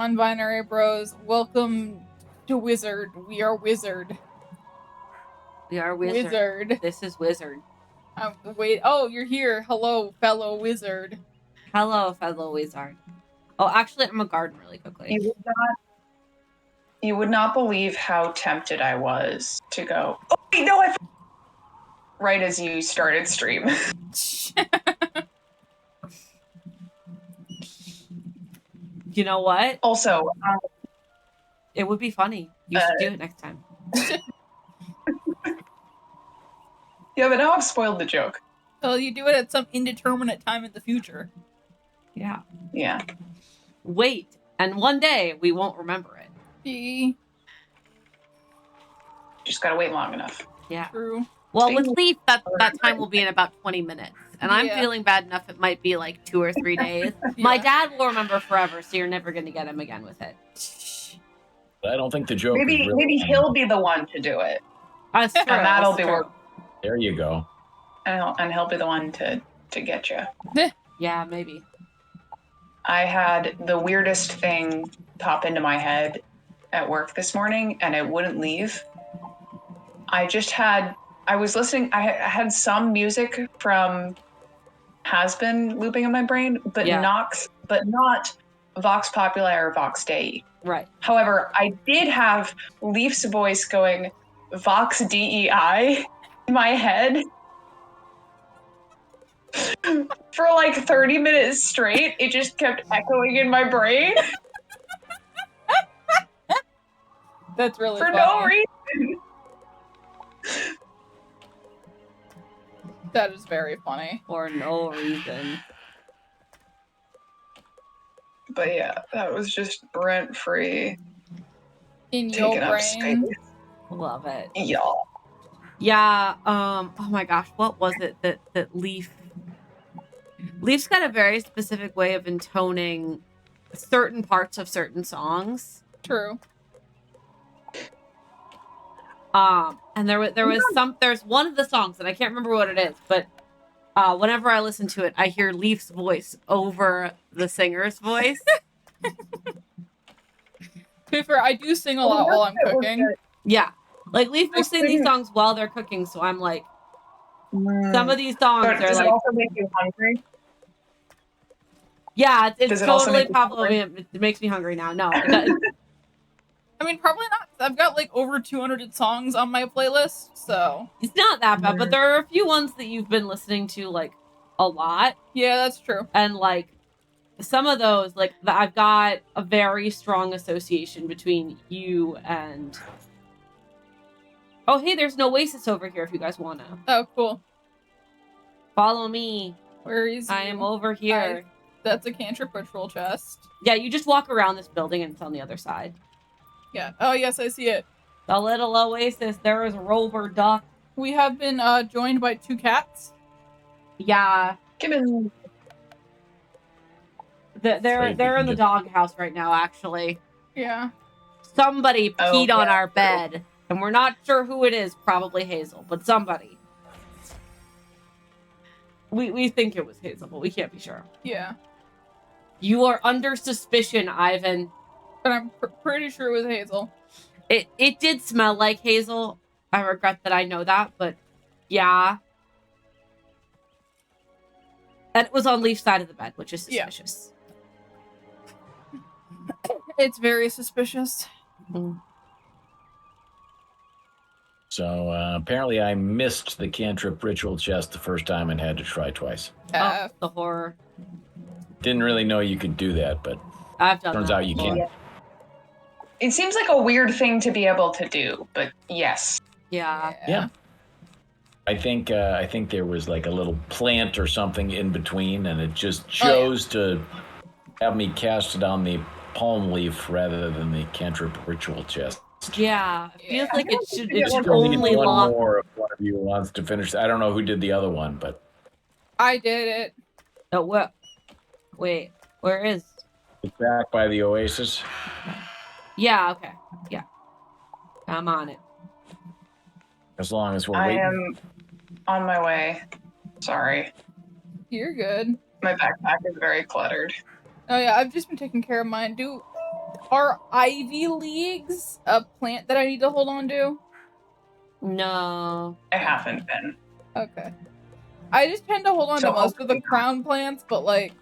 Non-binary bros, welcome to Wizard. We are Wizard. We are Wizard. This is Wizard. Wait. Oh, you're here. Hello, fellow Wizard. Hello, fellow Wizard. Oh, actually, I'm a garden really quickly. You would not believe how tempted I was to go, oh, wait, no, right as you started stream. You know what? Also, it would be funny. You should do it next time. Yeah, but now I've spoiled the joke. Well, you do it at some indeterminate time in the future. Yeah. Yeah. Wait, and one day we won't remember it. Just gotta wait long enough. Yeah. True. Well, with Leaf, that time will be in about 20 minutes. And I'm feeling bad enough it might be like 2 or 3 days. My dad will remember forever, so you're never going to get him again with it. I don't think the joke is really maybe he'll be the one to do it. That's true. And that'll be work. There you go. And he'll be the one to get you. Yeah, maybe. I had the weirdest thing pop into my head at work this morning, and it wouldn't leave. I was listening, I had some music from Has Been looping in my brain, but not Vox Populi or Vox Dei. Right. However, I did have Leaf's voice going Vox DEI in my head for like 30 minutes straight. It just kept echoing in my brain. That's really for funny. no reason. That is very funny. For no reason. But yeah, that was just rent free. In your brain. Love it. Y'all. Yeah, oh my gosh, what was it that Leaf's got a very specific way of intoning certain parts of certain songs. True. And there's one of the songs, and I can't remember what it is, but whenever I listen to it, I hear Leaf's voice over the singer's voice. To be fair, I do sing a lot while I'm cooking. Yeah. Like, Leaf will sing these songs while they're cooking, so I'm like, some of these songs are like... Does it also make you hungry? Yeah, it's totally probably... It makes me hungry now. No. I mean, probably not. I've got like over 200 songs on my playlist, so... It's not that bad, but there are a few ones that you've been listening to, like, a lot. Yeah, that's true. And, like, some of those, like, I've got a very strong association between you and... Oh, hey, there's an oasis over here if you guys want to. Oh, cool. Follow me. Where is I am over here. That's a cantrip ritual chest. Yeah, you just walk around this building and it's on the other side. Yeah. Oh, yes, I see it. The little oasis. There is Rover Duck. We have been joined by 2 cats. Yeah. Given. They're in the doghouse right now, actually. Yeah. Somebody peed on our bed. And we're not sure who it is. Probably Hazel, but somebody. We think it was Hazel, but we can't be sure. Yeah. You are under suspicion, Ivan. But I'm pretty sure it was Hazel. It did smell like Hazel. I regret that I know that, but yeah. And it was on Leaf's side of the bed, which is suspicious. Yeah. It's very suspicious. Mm. So apparently I missed the cantrip ritual chest the first time and had to try twice. Oh, the horror. Didn't really know you could do that, but I've done turns out you can. It seems like a weird thing to be able to do, but yes. Yeah. I think there was like a little plant or something in between, and it just chose to have me cast it on the palm leaf rather than the cantrip ritual chest. Yeah, it feels like it should only only one lock. more if one of you wants to finish. I don't know who did the other one, but I did it. Oh, what? Wait, where is? it's back by the oasis. Yeah, okay. Yeah. I'm on it. As long as we're I waiting. am on my way. Sorry. You're good. My backpack is very cluttered. Oh yeah, I've just been taking care of mine. Are Ivy Leagues a plant that I need to hold on to? No. I haven't been. Okay. I just tend to hold on So to most of the hopefully not. crown plants, but like,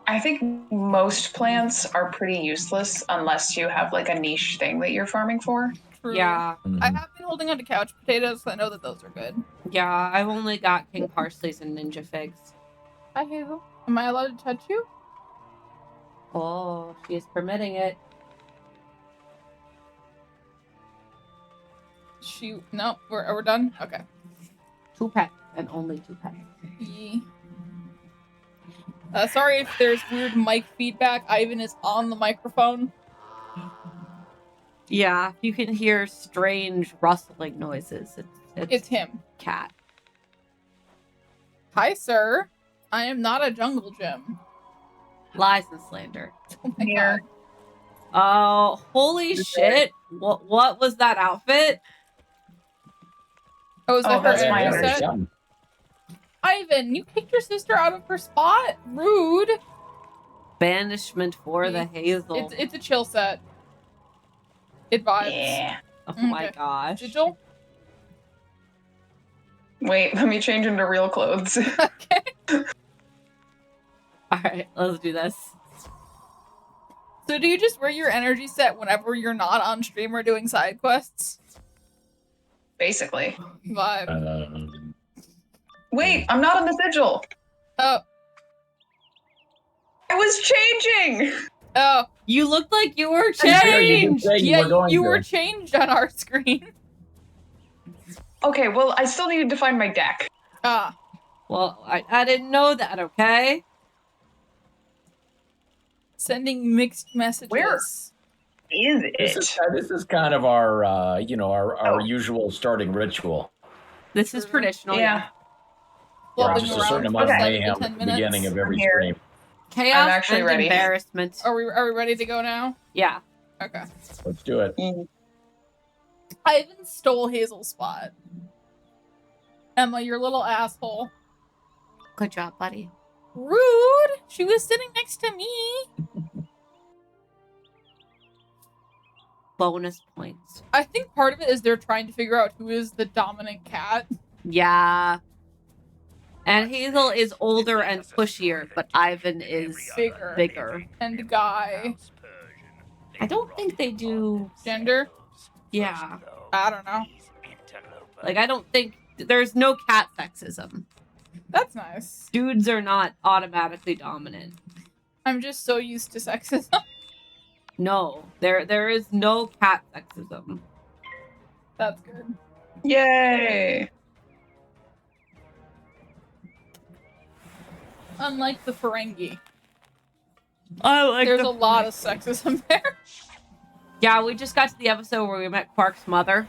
I think most plants are pretty useless unless you have like a niche thing that you're farming for. true. Yeah. I have been holding on to couch potatoes, so I know that those are good. Yeah, I've only got king parsleys and ninja figs. Hi, Hazel. Am I allowed to touch you? Oh, she is permitting it. Shoot. No, we're done? Okay. 2 pets and only 2 pets. Yee. Sorry if there's weird mic feedback. Ivan is on the microphone. Yeah, you can hear strange rustling noises. It's him. cat. Hi, sir. I am not a jungle gym. Lies and slander. Oh my Here. god. Oh, holy shit! What was that outfit? Oh, is that Oh, that's her my energy energy. set? Ivan, you kicked your sister out of her spot? Rude. Banishment for the Hazel. It's a chill set. It vibes. Yeah. Oh my Okay. gosh. Sigil? Wait, let me change into real clothes. Okay. Alright, let's do this. So do you just wear your energy set whenever you're not on stream or doing side quests? Basically. Vibe. Wait, I'm not on the sigil. Oh. I was changing. Oh. You looked like you were Yeah, you did changed! say you Yeah, were going you to. were changed on our screen. Okay, well, I still needed to find my deck. Ah. Well, I didn't know that, okay? Sending mixed messages. Where? Is it? This is kind of our our Oh. usual starting ritual. This is traditional, Yeah. Flopping Just a around certain for amount of 7 to mayhem 10 at the minutes. beginning of every I'm here. stream. Chaos I'm actually and ready. embarrassment. Are we ready to go now? Yeah. Okay. Let's do it. Ivan stole Hazel's spot. Emma, your little asshole. Good job, buddy. Rude! She was sitting next to me. Bonus points. I think part of it is they're trying to figure out who is the dominant cat. Yeah. And Hazel is older and pushier, but Ivan is bigger. And Guy. I don't think they do. Gender? Yeah. I don't know. Like, I don't think there's no cat sexism. That's nice. Dudes are not automatically dominant. I'm just so used to sexism. No, there is no cat sexism. That's good. Yay! Unlike the Ferengi. I like There's a lot of sexism there. Yeah, we just got to the episode where we met Quark's mother.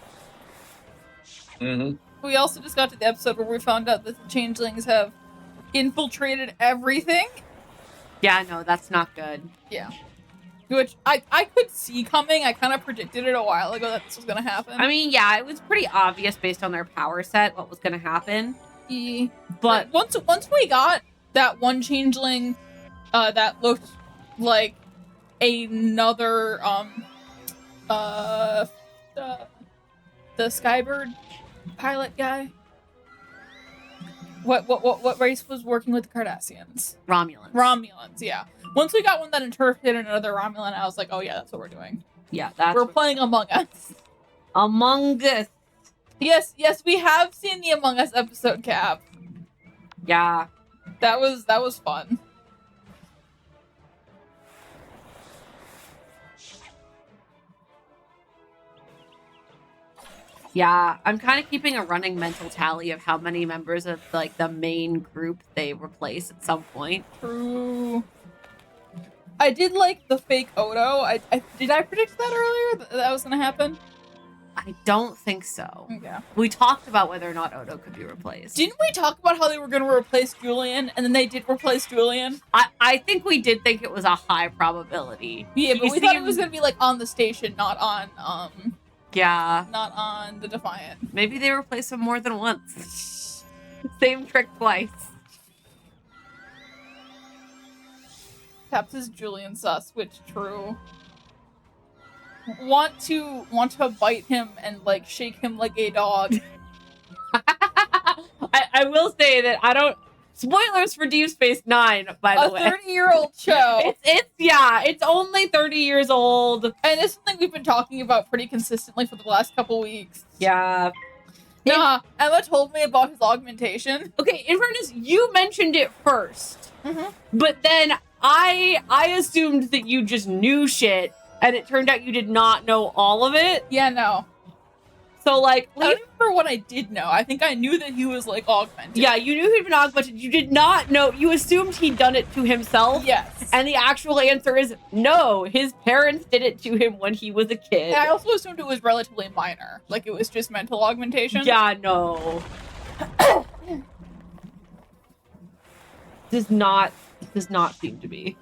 Mm-hmm. We also just got to the episode where we found out that the changelings have infiltrated everything. Yeah, no, that's not good. Yeah. Which I could see coming. I kind of predicted it a while ago that this was going to happen. I mean, yeah, it was pretty obvious based on their power set what was going to happen. But once we got that one changeling that looked like another the Skybird pilot guy. What race was working with the Cardassians? Romulans. Romulans, yeah. Once we got one that interpreted another Romulan, I was like, oh yeah, that's what we're doing. Yeah, that's We're playing Among Us. Among Us. Yes, we have seen the Among Us episode, Cap. Yeah. That was fun. Yeah, I'm kind of keeping a running mental tally of how many members of like the main group they replace at some point. True. I did like the fake Odo. Did I predict that earlier? That was gonna happen? I don't think so. Okay. We talked about whether or not Odo could be replaced. Didn't we talk about how they were gonna replace Julian, and then they did replace Julian? I think we did think it was a high probability. Yeah, He but we thought it seemed- was gonna be like on the station, not on Yeah, not on the Defiant. maybe they replaced him more than once. Same trick twice. Caps is Julian sus, which true. Want to bite him and like shake him like a dog. I will say that I don't. Spoilers for Deep Space Nine, by the A way. 30-year-old show. It's only 30 years old. And it's something we've been talking about pretty consistently for the last couple weeks. Yeah. Nah, Emma told me about his augmentation. Okay, in fairness, you mentioned it first, Mhm. but then I assumed that you just knew shit, and it turned out you did not know all of it. Yeah, no. So like, I don't remember what I did know. I think I knew that he was like augmented. yeah, you knew he'd been augmented. You did not know. You assumed he'd done it to himself. Yes. And the actual answer is no. His parents did it to him when he was a kid. And I also assumed it was relatively minor. Like it was just mental augmentation. Yeah, no. Does not seem to be.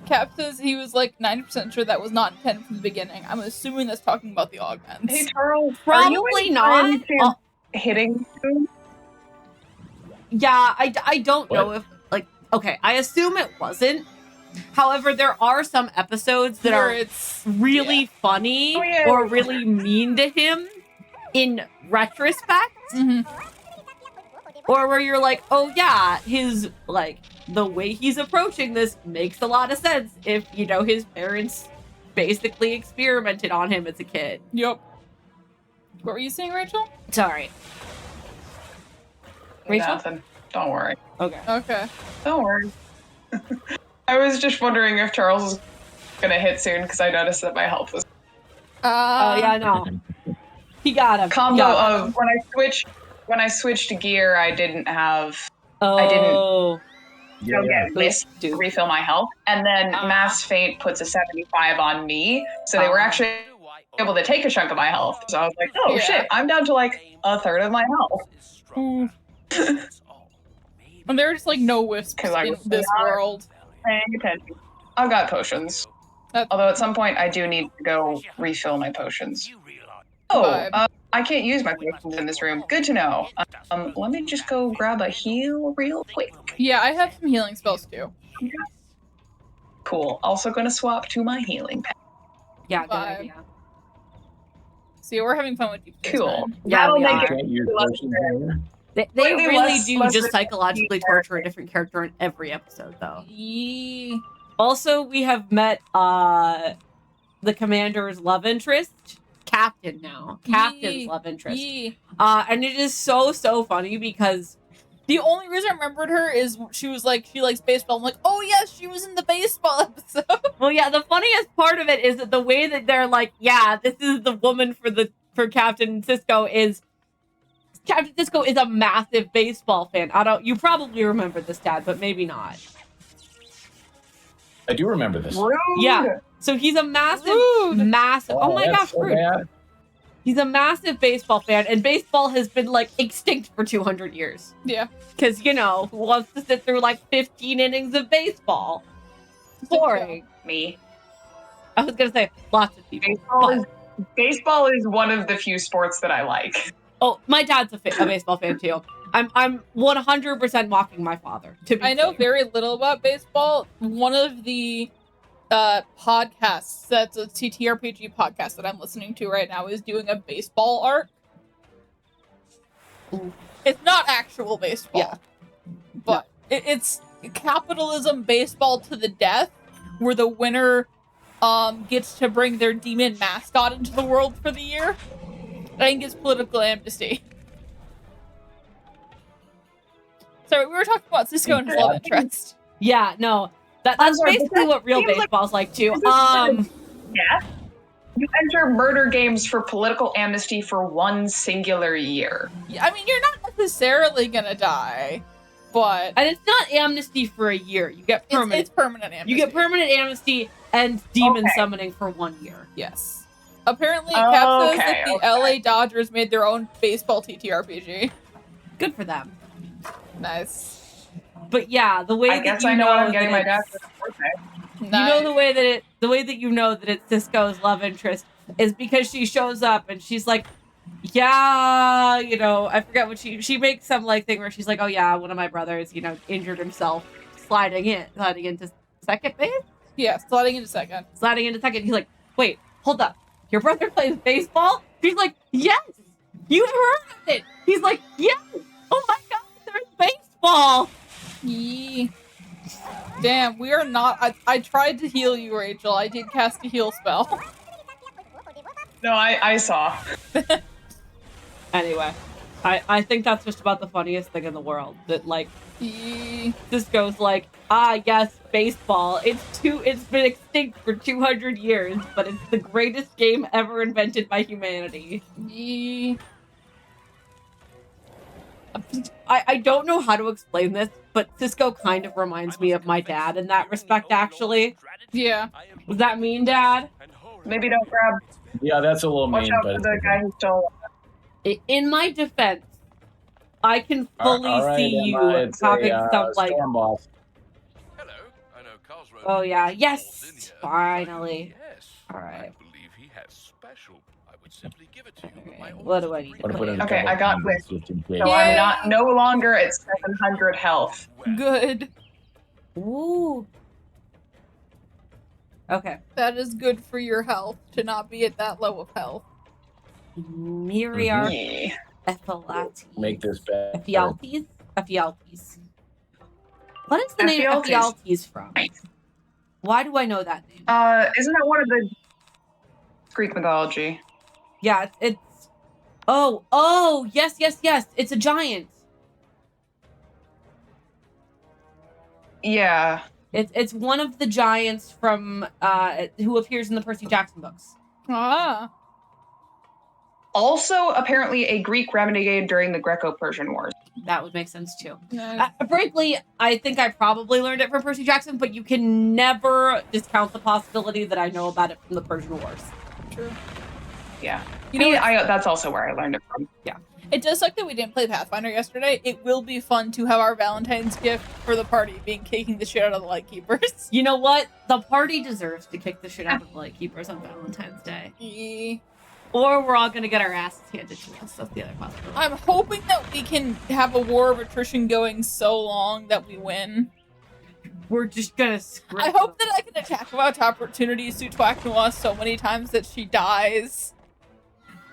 Cap says he was like 90% sure that was not intended from the beginning. I'm assuming that's talking about the augments. Hey, Charles. Probably not. Hitting you? Yeah, I don't know What? if like okay, I assume it wasn't. However, there are some episodes that Where are it's really funny Oh, yeah. or really mean to him in retrospect. Mhm. Or where you're like, oh yeah, his like the way he's approaching this makes a lot of sense if you know his parents basically experimented on him as a kid. Yep. What were you saying, Rachel? Sorry. Rachel? Nothing. Don't worry. Okay. Okay. Don't worry. I was just wondering if Charles was gonna hit soon because I noticed that my health was Oh yeah, no. He got him. combo Yeah. of when I switched gear. I didn't have Oh. didn't- Yeah, get missed to Dude. refill my health, and then Uh-huh. Mass Fate puts a 75 on me, so they were actually able to take a chunk of my health. So I was like, oh Yeah. shit, I'm down to like a third of my health. And there are just like no wisps 'Cause I in was this not- world. Paying attention. I've got potions. That- Although at some point I do need to go refill my potions. Oh, Vibe. I can't use my potions in this room. Good to know. Let me just go grab a heal real quick. Yeah, I have some healing spells too. Cool. Also gonna swap to my healing pack. Yeah, good Vibe. idea. See, we're having fun with Deep Space Cool. Nine. Yeah, That'll we make are. it Can't use less potions fair. anymore? They Slightly really less- do less just risky psychologically character. torture a different character in every episode, though. Yee. Also, we have met the commander's love interest, Captain now. Captain's Yee. love interest. Yee. And it is so funny because The only reason I remembered her is she was like, she likes baseball. I'm like, oh yes, she was in the baseball episode. well, yeah, the funniest part of it is that the way that they're like, yeah, this is the woman for Captain Cisco is Captain Cisco is a massive baseball fan. You probably remember this, Dad, but maybe not. I do remember this. Rude. Yeah. So he's a massive, Rude. massive. Oh my that's gosh, so rude. bad. He's a massive baseball fan, and baseball has been like extinct for 200 years. Yeah. Because, you know, who wants to sit through like 15 innings of baseball? Boring. Me. I was going to say lots of people. Baseball is one of the few sports that I like. Oh, my dad's a baseball fan too. I'm 100% mocking my father. To be I know clear. very little about baseball. One of the podcasts that's a TTRPG podcast that I'm listening to right now is doing a baseball arc. Ooh. It's not actual baseball. Yeah. But it's capitalism baseball to the death, where the winner gets to bring their demon mascot into the world for the year and gets political amnesty. Sorry, we were talking about Cisco and his love interest. Yeah, no. That's sorry, but basically that what real seems like- baseball's like too. Yeah. You enter murder games for political amnesty for one singular year. Yeah, I mean, you're not necessarily gonna die, but And it's not amnesty for a year. You get permanent. it's permanent amnesty. You get permanent amnesty and demon Okay. summoning for 1 year. Yes. Apparently, Cap says that the Okay. LA Dodgers made their own baseball TTRPG. Good for them. Nice. But yeah, the way I that guess you I know what I'm that getting my it's- dad for his birthday. You know the way that you know that it's Cisco's love interest is because she shows up and she's like, yeah, you know, I forget what she makes some like thing where she's like, oh yeah, one of my brothers, you know, injured himself sliding into second base. Yeah, sliding into second. Sliding into second. He's like, wait, hold up. Your brother plays baseball? She's like, yes. You've heard of it. He's like, yes. Oh my God, there's baseball. Yee. Damn, we are not. I tried to heal you, Rachel. I did cast a heal spell. No, I saw. Anyway, I think that's just about the funniest thing in the world. That like Yee. Cisco's like, ah yes, baseball. It's been extinct for 200 years, but it's the greatest game ever invented by humanity. Yee. I don't know how to explain this, but Cisco kind of reminds me of my dad in that respect, actually. Yeah. Was that mean, Dad? Maybe don't grab. Yeah, that's a little Watch mean, out but for the guy who stole. In my defense, I can fully all right, see you Emma, it's having a, some like, storm boss. Hello, I know Carl's Road oh yeah, is yes, linear. finally. Yes. All right. I believe he has special. I would simply give it to you. but my Alright, what do I orders need to bring put in? Okay, I got with. So I'm not no longer at 700 health. Good. Ooh. Okay. That is good for your health to not be at that low of health. Miriar Yeah. Ephialtes. Make this better. Ephialtes? Ephialtes. What is the name Ephialtes. Ephialtes from? Why do I know that name? Isn't that one of the Greek mythology? Yeah, it's oh, yes. It's a giant. Yeah. It's one of the giants from who appears in the Percy Jackson books. Ah. Also, apparently, a Greek renegade during the Greco-Persian Wars. That would make sense too. Nice. Frankly, I think I probably learned it from Percy Jackson, but you can never discount the possibility that I know about it from the Persian Wars. True. Yeah. You know, that's also where I learned it from. it does suck that we didn't play Pathfinder yesterday. It will be fun to have our Valentine's gift for the party being kicking the shit out of the Lightkeepers. You know what? The party deserves to kick the shit out of the Lightkeepers on Valentine's Day. Yee. Or we're all gonna get our asses handed to us. That's the other possibility. I'm hoping that we can have a war of attrition going so long that we win. We're just gonna screw I hope that I can attack without opportunities to Tuaknua so many times that she dies.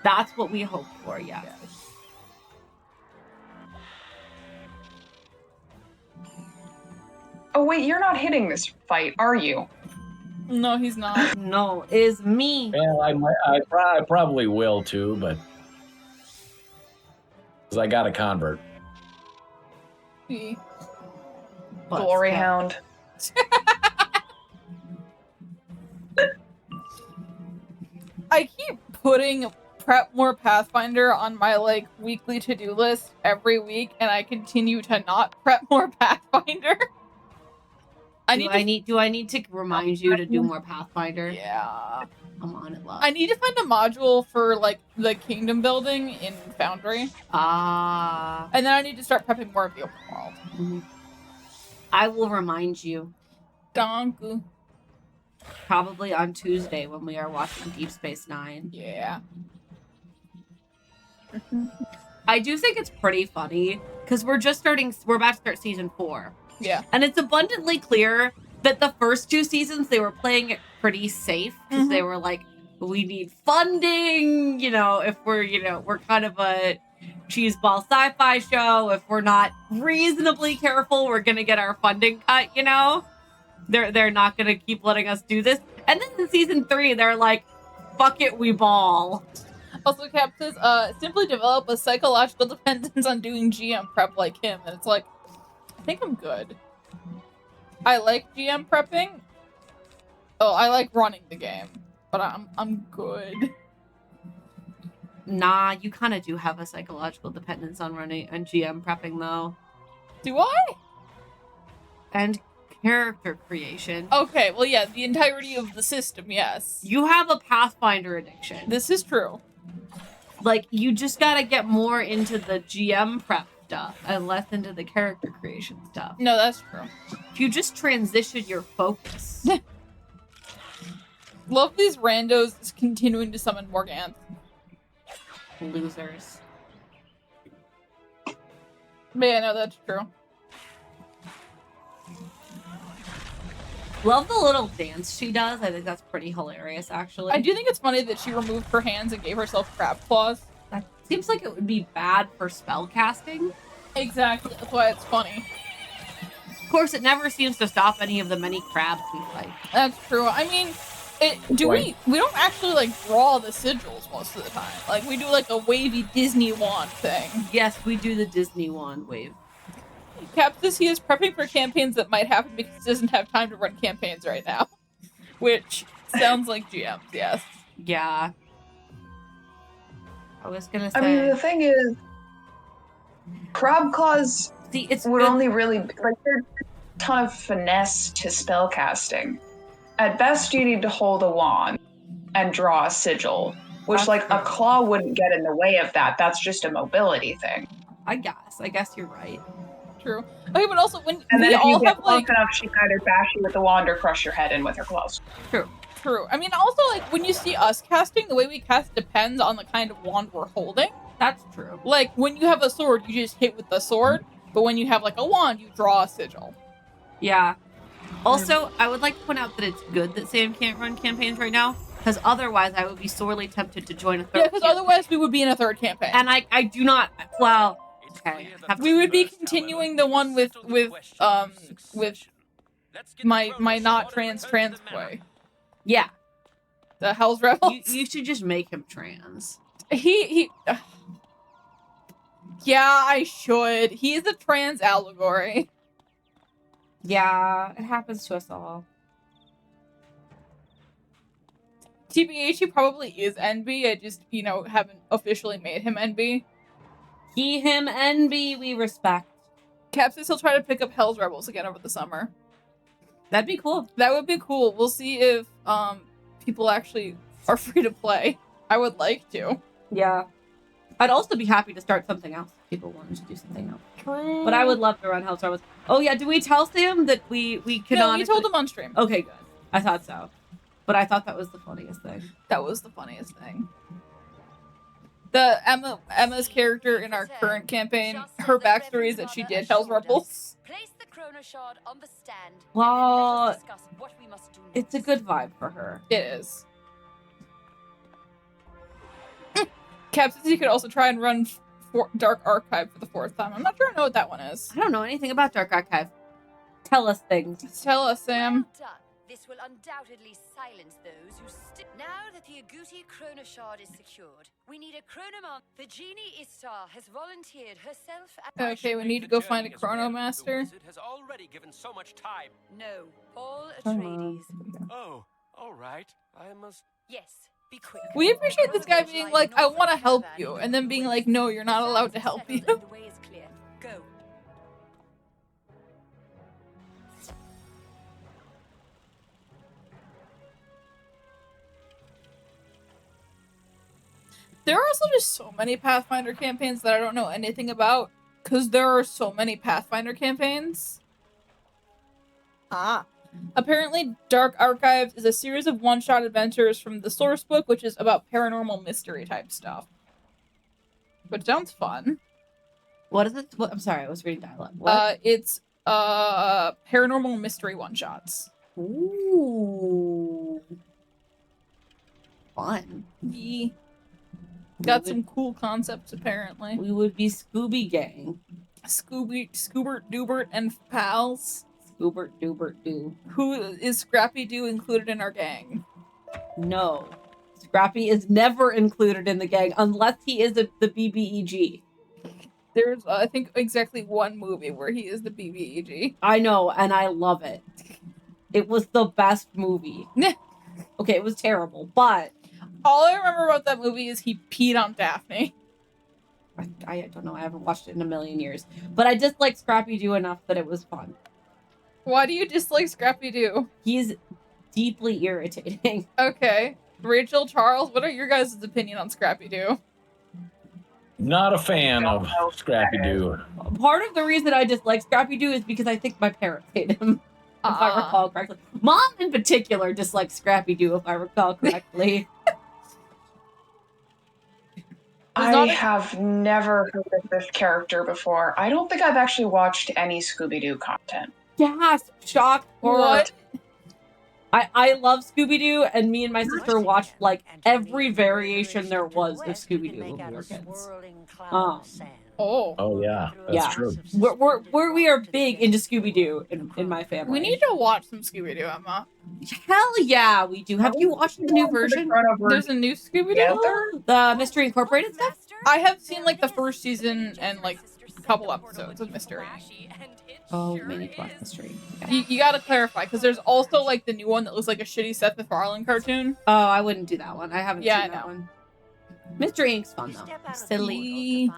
That's what we hope for, yeah. Oh, wait, you're not hitting this fight, are you? No, he's not. No, is me. Well, I probably will too, but because I got a convert. Yee. But Glory still. Hound. I keep putting prep more Pathfinder on my like weekly to-do list every week, and I continue to not prep more Pathfinder. Do I need to remind you to do more Pathfinder? Yeah. I'm on it, love. I need to find a module for like the kingdom building in Foundry, Ah. and then I need to start prepping more of the open world. Mhm. I will remind you Danku. probably on Tuesday when we are watching Deep Space Nine. Yeah. I do think it's pretty funny because we're about to start season 4. Yeah. And it's abundantly clear that the first 2 seasons, they were playing it pretty safe because they were like, we need funding, if we're kind of a cheeseball sci-fi show. If we're not reasonably careful, we're going to get our funding cut, They're not going to keep letting us do this. And then in season 3, they're like, fuck it, we ball. Also, Cap says, simply develop a psychological dependence on doing GM prep like him. And it's like, I think I'm good. I like GM prepping. Oh, I like running the game, but I'm good. Nah, you kind of do have a psychological dependence on running and GM prepping, though. Do I? And character creation. Okay, well, yeah, the entirety of the system, yes. You have a Pathfinder addiction. This is true. Like, you just gotta get more into the GM prep stuff and less into the character creation stuff. No, that's true. If you just transition your focus. Love these randos continuing to summon Morganthe. Losers. But yeah, no, that's true. Love the little dance she does. I think that's pretty hilarious, actually. I do think it's funny that she removed her hands and gave herself crab claws. That seems like it would be bad for spell casting. Exactly. That's why it's funny. Of course, it never seems to stop any of the many crabs we fight. That's true. I mean, we don't actually like draw the sigils most of the time. Like we do like a wavy Disney wand thing. Yes, we do the Disney wand wave. Cap says he is prepping for campaigns that might happen because he doesn't have time to run campaigns right now. Which sounds like GMs, yes. Yeah. I was gonna say. I mean, the thing is, crab claws See, it's would good. only really like there's a ton of finesse to spell casting. At best, you need to hold a wand and draw a sigil, which That's like a true. claw wouldn't get in the way of that. That's just a mobility thing. I guess you're right. True. Okay, but also when And then we if you all get have close like enough, she can either bash you with the wand or crush your head in with her claws. true. I mean also like when you see us casting, the way we cast depends on the kind of wand we're holding. That's true. Like when you have a sword, you just hit with the sword, but when you have like a wand, you draw a sigil. Yeah. Also, I would like to point out that it's good that Sam can't run campaigns right now, because otherwise I would be sorely tempted to join a third. Yeah, because campaign. otherwise we would be in a third campaign. And I do not. Well, okay. We would be continuing the one with my not trans boy. Yeah. The Hell's Rebels. You should just make him trans. He yeah, I should. He's a trans allegory. Yeah, it happens to us all. TBH, he probably is NB. I just, haven't officially made him NB. He, him, NB, we respect. Cap says he'll try to pick up Hell's Rebels again over the summer. That'd be cool. That would be cool. We'll see if people actually are free to play. I would like to. Yeah. I'd also be happy to start something else if people wanted to do something else. True. But I would love to run Hell's Rebels. Oh yeah, did we tell Sam that we can No, we told him on stream. Okay, good. I thought so. But I thought that was the funniest thing. That was the funniest thing. The Emma's character in our current campaign, her backstory is that she did Hell's Rebels. Place the chrono shard on the stand. Well, and then let us discuss what we must do it's a next. good vibe for her. It is. Cap says he could also try and run Dark Archive for the 4th time. I'm not sure I know what that one is. I don't know anything about Dark Archive. Tell us things. Tell us, Sam. Well done. This will undoubtedly silence those who Now that the Agouti chrono shard is secured, we need a chronoman. The genie Istar has volunteered herself and Okay, we need to go find a Chronomaster. The wizard has already given so much time. No, Paul Atreides. Oh, all right. I must. Yes, be quick. We appreciate this guy being like, I want to help you, and then being like, no, you're not allowed to help you. The way is clear. Go. There are also just so many Pathfinder campaigns that I don't know anything about, because there are so many Pathfinder campaigns. Apparently, Dark Archives is a series of one-shot adventures from the source book, which is about paranormal mystery type stuff. Which sounds fun. What is it? What, I'm sorry, I was reading dialogue. What? It's paranormal mystery one-shots. Ooh. Fun. We got some cool concepts, apparently. We would be Scooby Gang. Scoobert, Doobert, and pals. Scoobert, Doobert, Doo. Who is Scrappy Doo included in our gang? No. Scrappy is never included in the gang unless he is the BBEG. There's, I think, exactly one movie where he is the BBEG. I know, and I love it. It was the best movie. Okay, it was terrible, but All I remember about that movie is he peed on Daphne. I don't know. I haven't watched it in a million years. But I dislike Scrappy Doo enough that it was fun. Why do you dislike Scrappy Doo? He's deeply irritating. Okay. Rachel, Charles, what are your guys' opinion on Scrappy Doo? Not a fan of Scrappy Doo. Part of the reason I dislike Scrappy Doo is because I think my parents hate him. If I Ah. recall correctly. Mom in particular dislikes Scrappy Doo, if I recall correctly. I have never heard of this character before. I don't think I've actually watched any Scooby-Doo content. Yes, shock, horror. What? I love Scooby-Doo, and me and my sister watched like every variation there was of Scooby-Doo when we were kids. Oh. Oh yeah, that's Yeah. true. We are big into Scooby-Doo in my family. We need to watch some Scooby-Doo, Emma. Hell yeah, we do. Have you watched the new version? There's a new Scooby-Doo? Together? The Mystery Incorporated stuff? I have seen like the first season and like a couple episodes of Mystery. Oh, Mini Quest Mystery. Yeah. You gotta clarify, because there's also like the new one that looks like a shitty Seth MacFarlane cartoon. Oh, I wouldn't do that one. I haven't Yeah, seen I that know. one. Mystery Inc.'s fun though. Silly.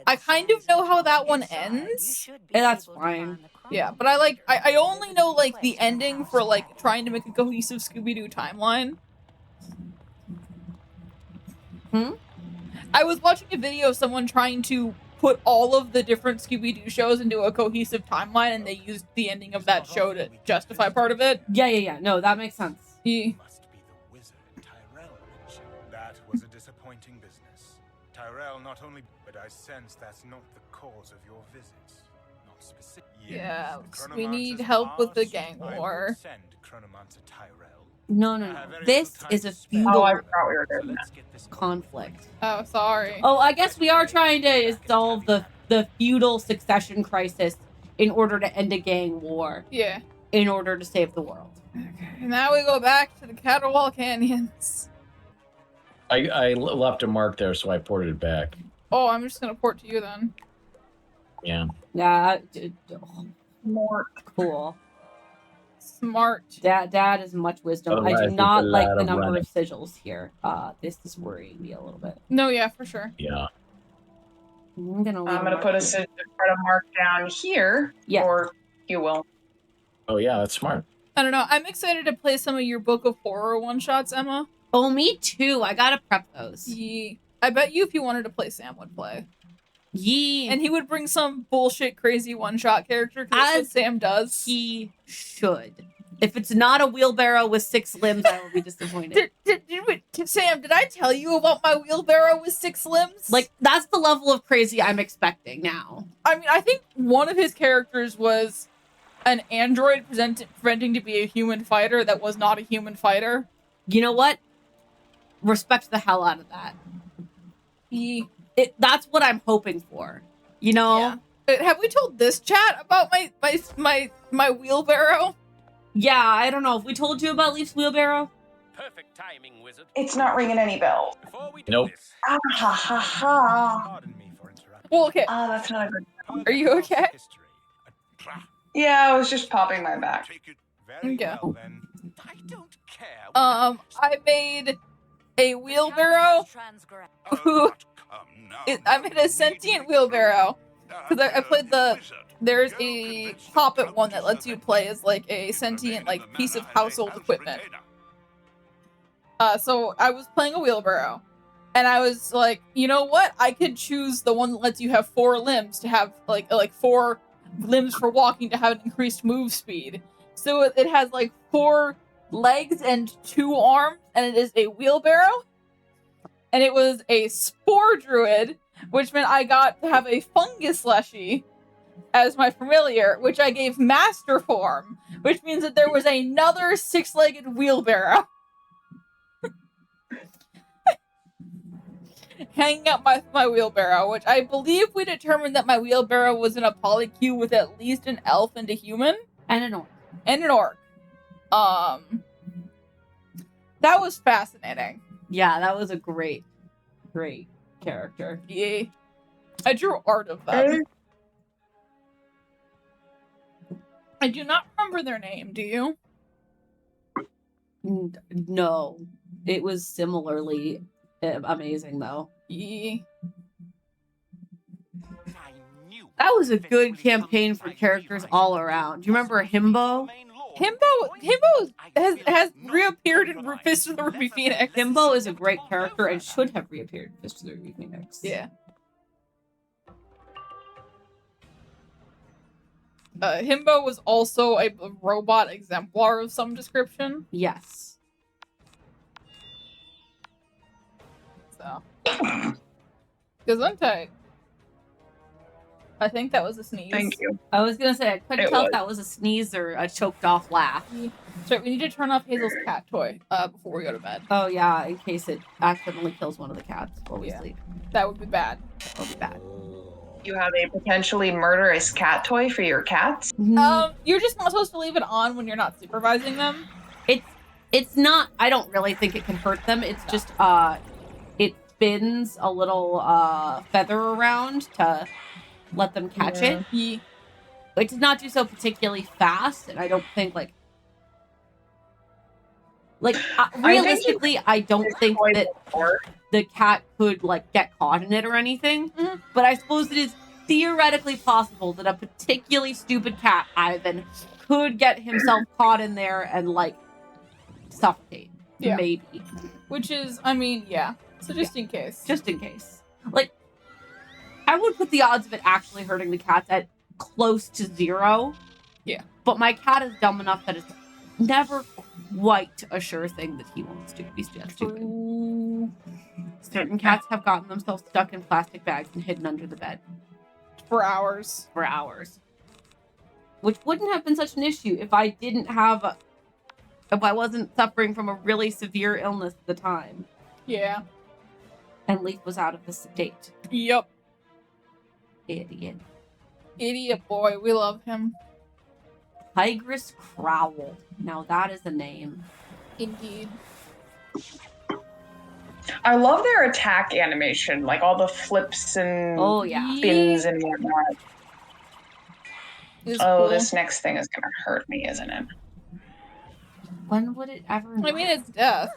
I kind of know how that one ends. Yeah, that's fine. Yeah, but I only know like the ending for like trying to make a cohesive Scooby-Doo timeline. I was watching a video of someone trying to put all of the different Scooby-Doo shows into a cohesive timeline, and they used the ending of that show to justify part of it. Yeah. No, that makes sense. Yeah. Must be the wizard Tyrell mentioned. That was a disappointing business. Tyrell not only, but I sense that's not the cause of your visits. Not specific. Yeah, the we need Chronomancer's help with the ours. gang I war. would send Chronomancer Tyrell. No. This is a Oh, feudal I forgot we were doing that. Let's get this conflict. Oh, sorry. Oh, I guess we are trying to solve the feudal succession crisis in order to end a gang war, Yeah. in order to save the world. Okay, now we go back to the Caterwall Canyons. I left a mark there, so I ported it back. Oh, I'm just gonna port to you then. Yeah. Yeah, More. cool. Smart. Dad is much wisdom. I Otherwise, do it's not a like lot the of number running. of sigils here. This is worrying me a little bit. No, yeah, for sure. Yeah. I'm gonna Put a mark down here, Yeah. or you will. Oh yeah, that's smart. I don't know. I'm excited to play some of your Book of Horror one-shots, Emma. Oh, me too. I gotta prep those. I bet you if you wanted to play, Sam would play. Yeah. And he would bring some bullshit crazy one-shot character, because that's what As Sam does. he should. If it's not a wheelbarrow with 6 limbs, I will be disappointed. Sam, did I tell you about my wheelbarrow with 6 limbs? Like, that's the level of crazy I'm expecting now. I mean, I think one of his characters was an android presenting to be a human fighter that was not a human fighter. You know what? Respect the hell out of that. That's what I'm hoping for. You know? Yeah. Have we told this chat about my wheelbarrow? Yeah, I don't know. If we told you about Leaf's wheelbarrow? Perfect timing, wizard. It's not ringing any bells. Before we do Nope. this, Ah, ha, ha, ha. Pardon me for interrupting. Well, okay. Ah, that's not a good. Are you okay? History. A Yeah, I was just popping my back. Take it. Very Okay. well then. I don't care. I made a wheelbarrow. Who- I made a sentient wheelbarrow. Because I played there's a Poppet one that lets you play as like a sentient like piece of household equipment. So I was playing a wheelbarrow, and I was like, you know what? I could choose the one that lets you have 4 limbs to have like 4 limbs for walking to have an increased move speed. So it has like 4 legs and 2 arms, and it is a wheelbarrow. And it was a spore druid, which meant I got to have a fungus slushy as my familiar, which I gave master form, which means that there was another 6-legged wheelbarrow hanging up my wheelbarrow, which I believe we determined that my wheelbarrow was in a polycule with at least an elf and a human And an orc. and an orc. That was fascinating. Yeah, that was a great character. Yeah. I drew art of them. I do not remember their name, do you? No. It was similarly amazing, though. Yeah. I knew That was a good campaign for characters all around. Do you remember Himbo? Himbo has reappeared in Fist of the Ruby Phoenix. Himbo is a great character and should have reappeared in Fist of the Ruby Phoenix. Yeah. Himbo was also a robot exemplar of some description. Yes. So. Gesundheit. I think that was a sneeze. Thank you. I was gonna say I couldn't It tell was. if that was a sneeze or a choked off laugh. So we need to turn off Hazel's cat toy before we go to bed. Oh yeah, in case it accidentally kills one of the cats while we Yeah. sleep. That would be bad. That'll be bad. You have a potentially murderous cat toy for your cats? You're just not supposed to leave it on when you're not supervising them. It's not. I don't really think it can hurt them. It's just it spins a little feather around to let them catch it. Yeah. It does not do so particularly fast, and I don't think realistically, I don't think Toy that before. the cat could like get caught in it or anything. Mhm. But I suppose it is theoretically possible that a particularly stupid cat, Ivan, could get himself caught in there and like suffocate. Yeah. Maybe. Which is, I mean, yeah. So just in case. Just in case. Like, I would put the odds of it actually hurting the cats at close to 0. Yeah. But my cat is dumb enough that it's never quite a sure thing that he wants to be stupid. Ooh, Certain cats have gotten themselves stuck in plastic bags and hidden under the bed for hours. for hours. Which wouldn't have been such an issue if I wasn't suffering from a really severe illness at the time Yeah. and Leaf was out of the state. Yep. Idiot. Idiot boy. We love him. Tigress Crowl. Now that is a name. Indeed. I love their attack animation, like all the flips and Oh yeah. spins and whatnot. It's Oh, cool. this next thing is gonna hurt me, isn't it? When would it ever? I mean, it's death.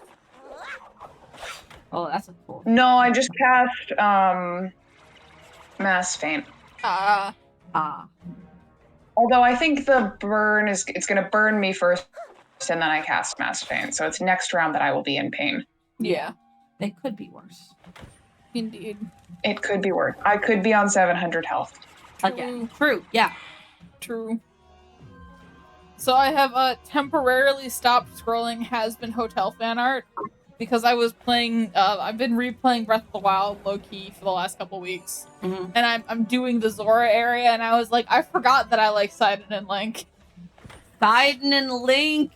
Oh, that's a cool. No, I just cast Mass Faint. Ah. Although I think the burn it's gonna burn me first, and then I cast Mass Faint. So it's next round that I will be in pain. Yeah. It could be worse. Indeed. It could be worse. I could be on 700 health. Again. True. Yeah. True. So I have temporarily stopped scrolling Has Been Hotel fan art because I was playing. I've been replaying Breath of the Wild low key for the last couple weeks, Mhm. and I'm doing the Zora area, and I was like, I forgot that I like Sidon and Link. Sidon and Link.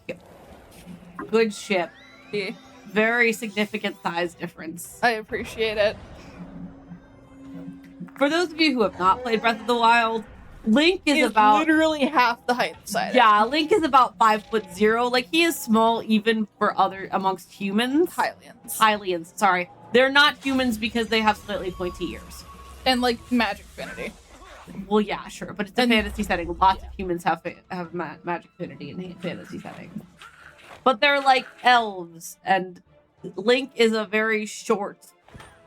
Good ship. Yeah, Very significant size difference. I appreciate it. For those of you who have not played Breath of the Wild, Link is It's about literally half the height of Sidon. yeah. Link is about 5'0". Like he is small even for amongst humans. Hylians. Hylians. Sorry, they're not humans because they have slightly pointy ears. And like magic affinity. Well, yeah, sure, but it's a fantasy setting. Lots of humans have magic affinity in fantasy settings, but they're like elves, and Link is a very short.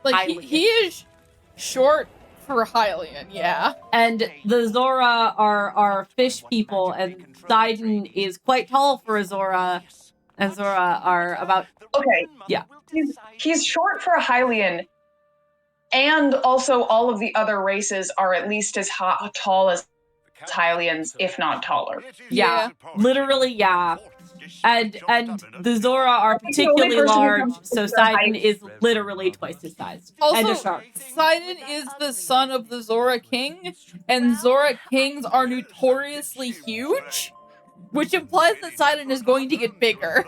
Like Hylian. he is short for Hylian, yeah. And the Zora are fish people, and Sidon is quite tall for a Zora, and Zora are about. Okay. Yeah. He's short for a Hylian, and also all of the other races are at least as tall as Hylians, if not taller. Yeah, literally, yeah. And the Zora are particularly large, so Sidon is literally twice his size. And a Also, shark. Sidon is the son of the Zora King, and Zora Kings are notoriously huge, which implies that Sidon is going to get bigger.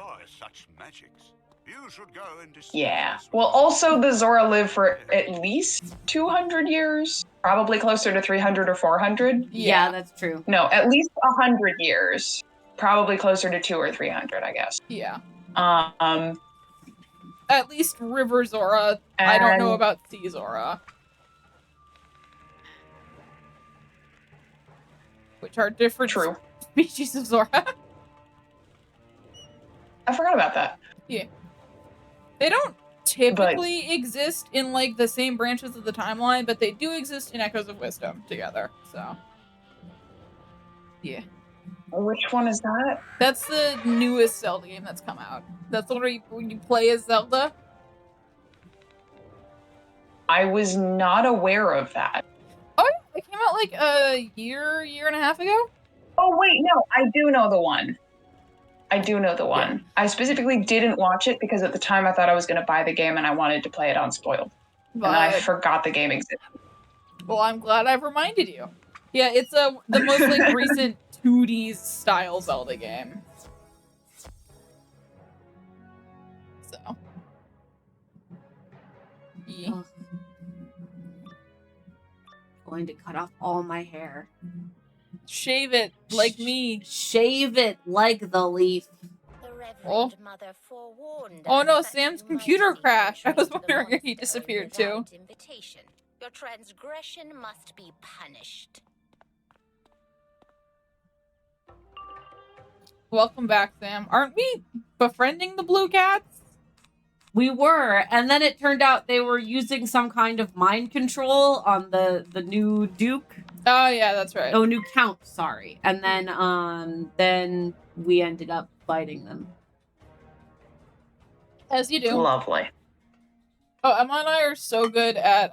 Yeah. Well, also the Zora live for at least 200 years, probably closer to 300 or 400. Yeah, that's true. No, at least 100 years. Probably closer to 200 or 300, I guess. Yeah. Um, At least River Zora. I don't know And- about Sea Zora. Which are different True. species of Zora. I forgot about that. They don't typically exist in like the same branches of the timeline, but they do exist in Echoes of Wisdom together. So, yeah. Which one is that? That's the newest Zelda game that's come out. That's the one where you play as Zelda. I was not aware of that. Oh, yeah, it came out like a year and a half ago. Oh, wait, no, I do know the one. I specifically didn't watch it because at the time I thought I was going to buy the game and I wanted to play it unspoiled. And I But, forgot the game existed. well, I'm glad I've reminded you. Yeah, it's the most like recent 2D style Zelda game. So. Yeah. Ugh. Going to cut off all my hair. Shave it like me. Shave it like the leaf. The Reverend Oh. Mother forewarned Oh us no, that Sam's you computer might crashed. I venture was into the wondering if he monastery disappeared too. without invitation. Your transgression must be punished. Welcome back, Sam. Aren't we befriending the blue cats? We were, and then it turned out they were using some kind of mind control on the new Duke. Oh yeah, that's right. Oh, new Count, sorry. And then we ended up fighting them. As you do. Lovely. Oh, Emma and I are so good at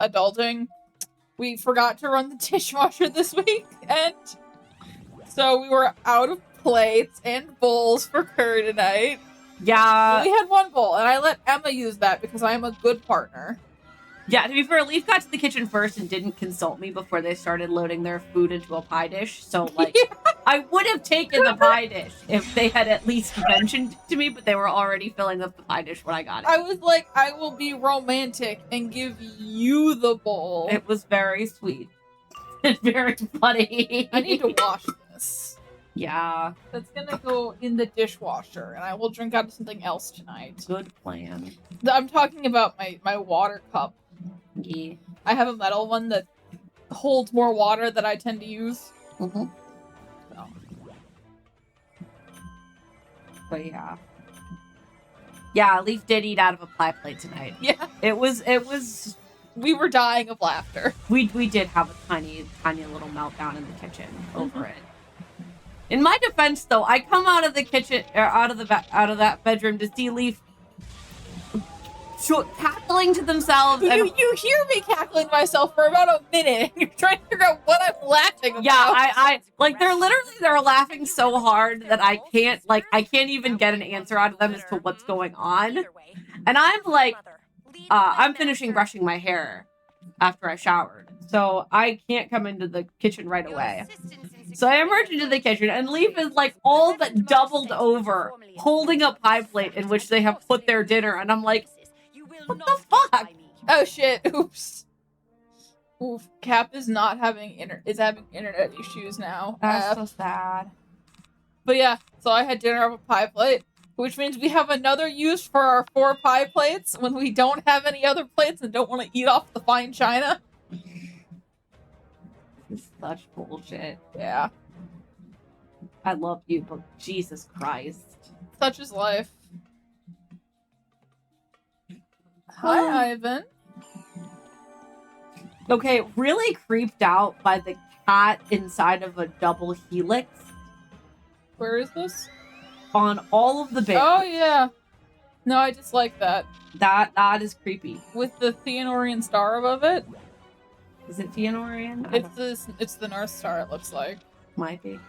adulting. We forgot to run the dishwasher this week, and so we were out of plates and bowls for curry tonight. Yeah, We had one bowl, and I let Emma use that because I am a good partner. yeah, to be fair, Leaf got to the kitchen first and didn't consult me before they started loading their food into a pie dish. So, like, I would have taken the pie dish if they had at least mentioned it to me, but they were already filling up the pie dish when I got it. I was like, I will be romantic and give you the bowl. It was very sweet. and very funny. I need to wash this. Yeah, That's gonna go in the dishwasher, and I will drink out of something else tonight. good plan. I'm talking about my water cup. Yeah. I have a metal one that holds more water that I tend to use. Mm-hmm. So. But yeah. Yeah, Leaf did eat out of a pie plate tonight. Yeah, It was we were dying of laughter. we did have a tiny little meltdown in the kitchen over it. In my defense though, I come out of the kitchen or out of that bedroom to see Leaf cackling to themselves and You hear me cackling myself for about a minute, and you're trying to figure out what I'm laughing about. yeah, I like they're laughing so hard that I can't even get an answer out of them as to what's going on. And I'm like, I'm finishing brushing my hair after I showered, so I can't come into the kitchen right away. So I emerge into the kitchen, and Leaf is like all but doubled over, holding a pie plate in which they have put their dinner, and I'm like, what the fuck? Oh shit! Oops. Oof. Cap is not having having internet issues now. That's so sad. But yeah, so I had dinner off a pie plate, which means we have another use for our 4 pie plates when we don't have any other plates and don't want to eat off the fine china. This is such bullshit. Yeah, I love you, but Jesus Christ. such is life. Hi, Ivan. Okay, really creeped out by the cat inside of a double helix Where is this? on all of the beds. Oh yeah. No, I just like that. That is creepy. With the Theanorian star above it. Is it Theanorian? I It's the North Star, it looks like. might be.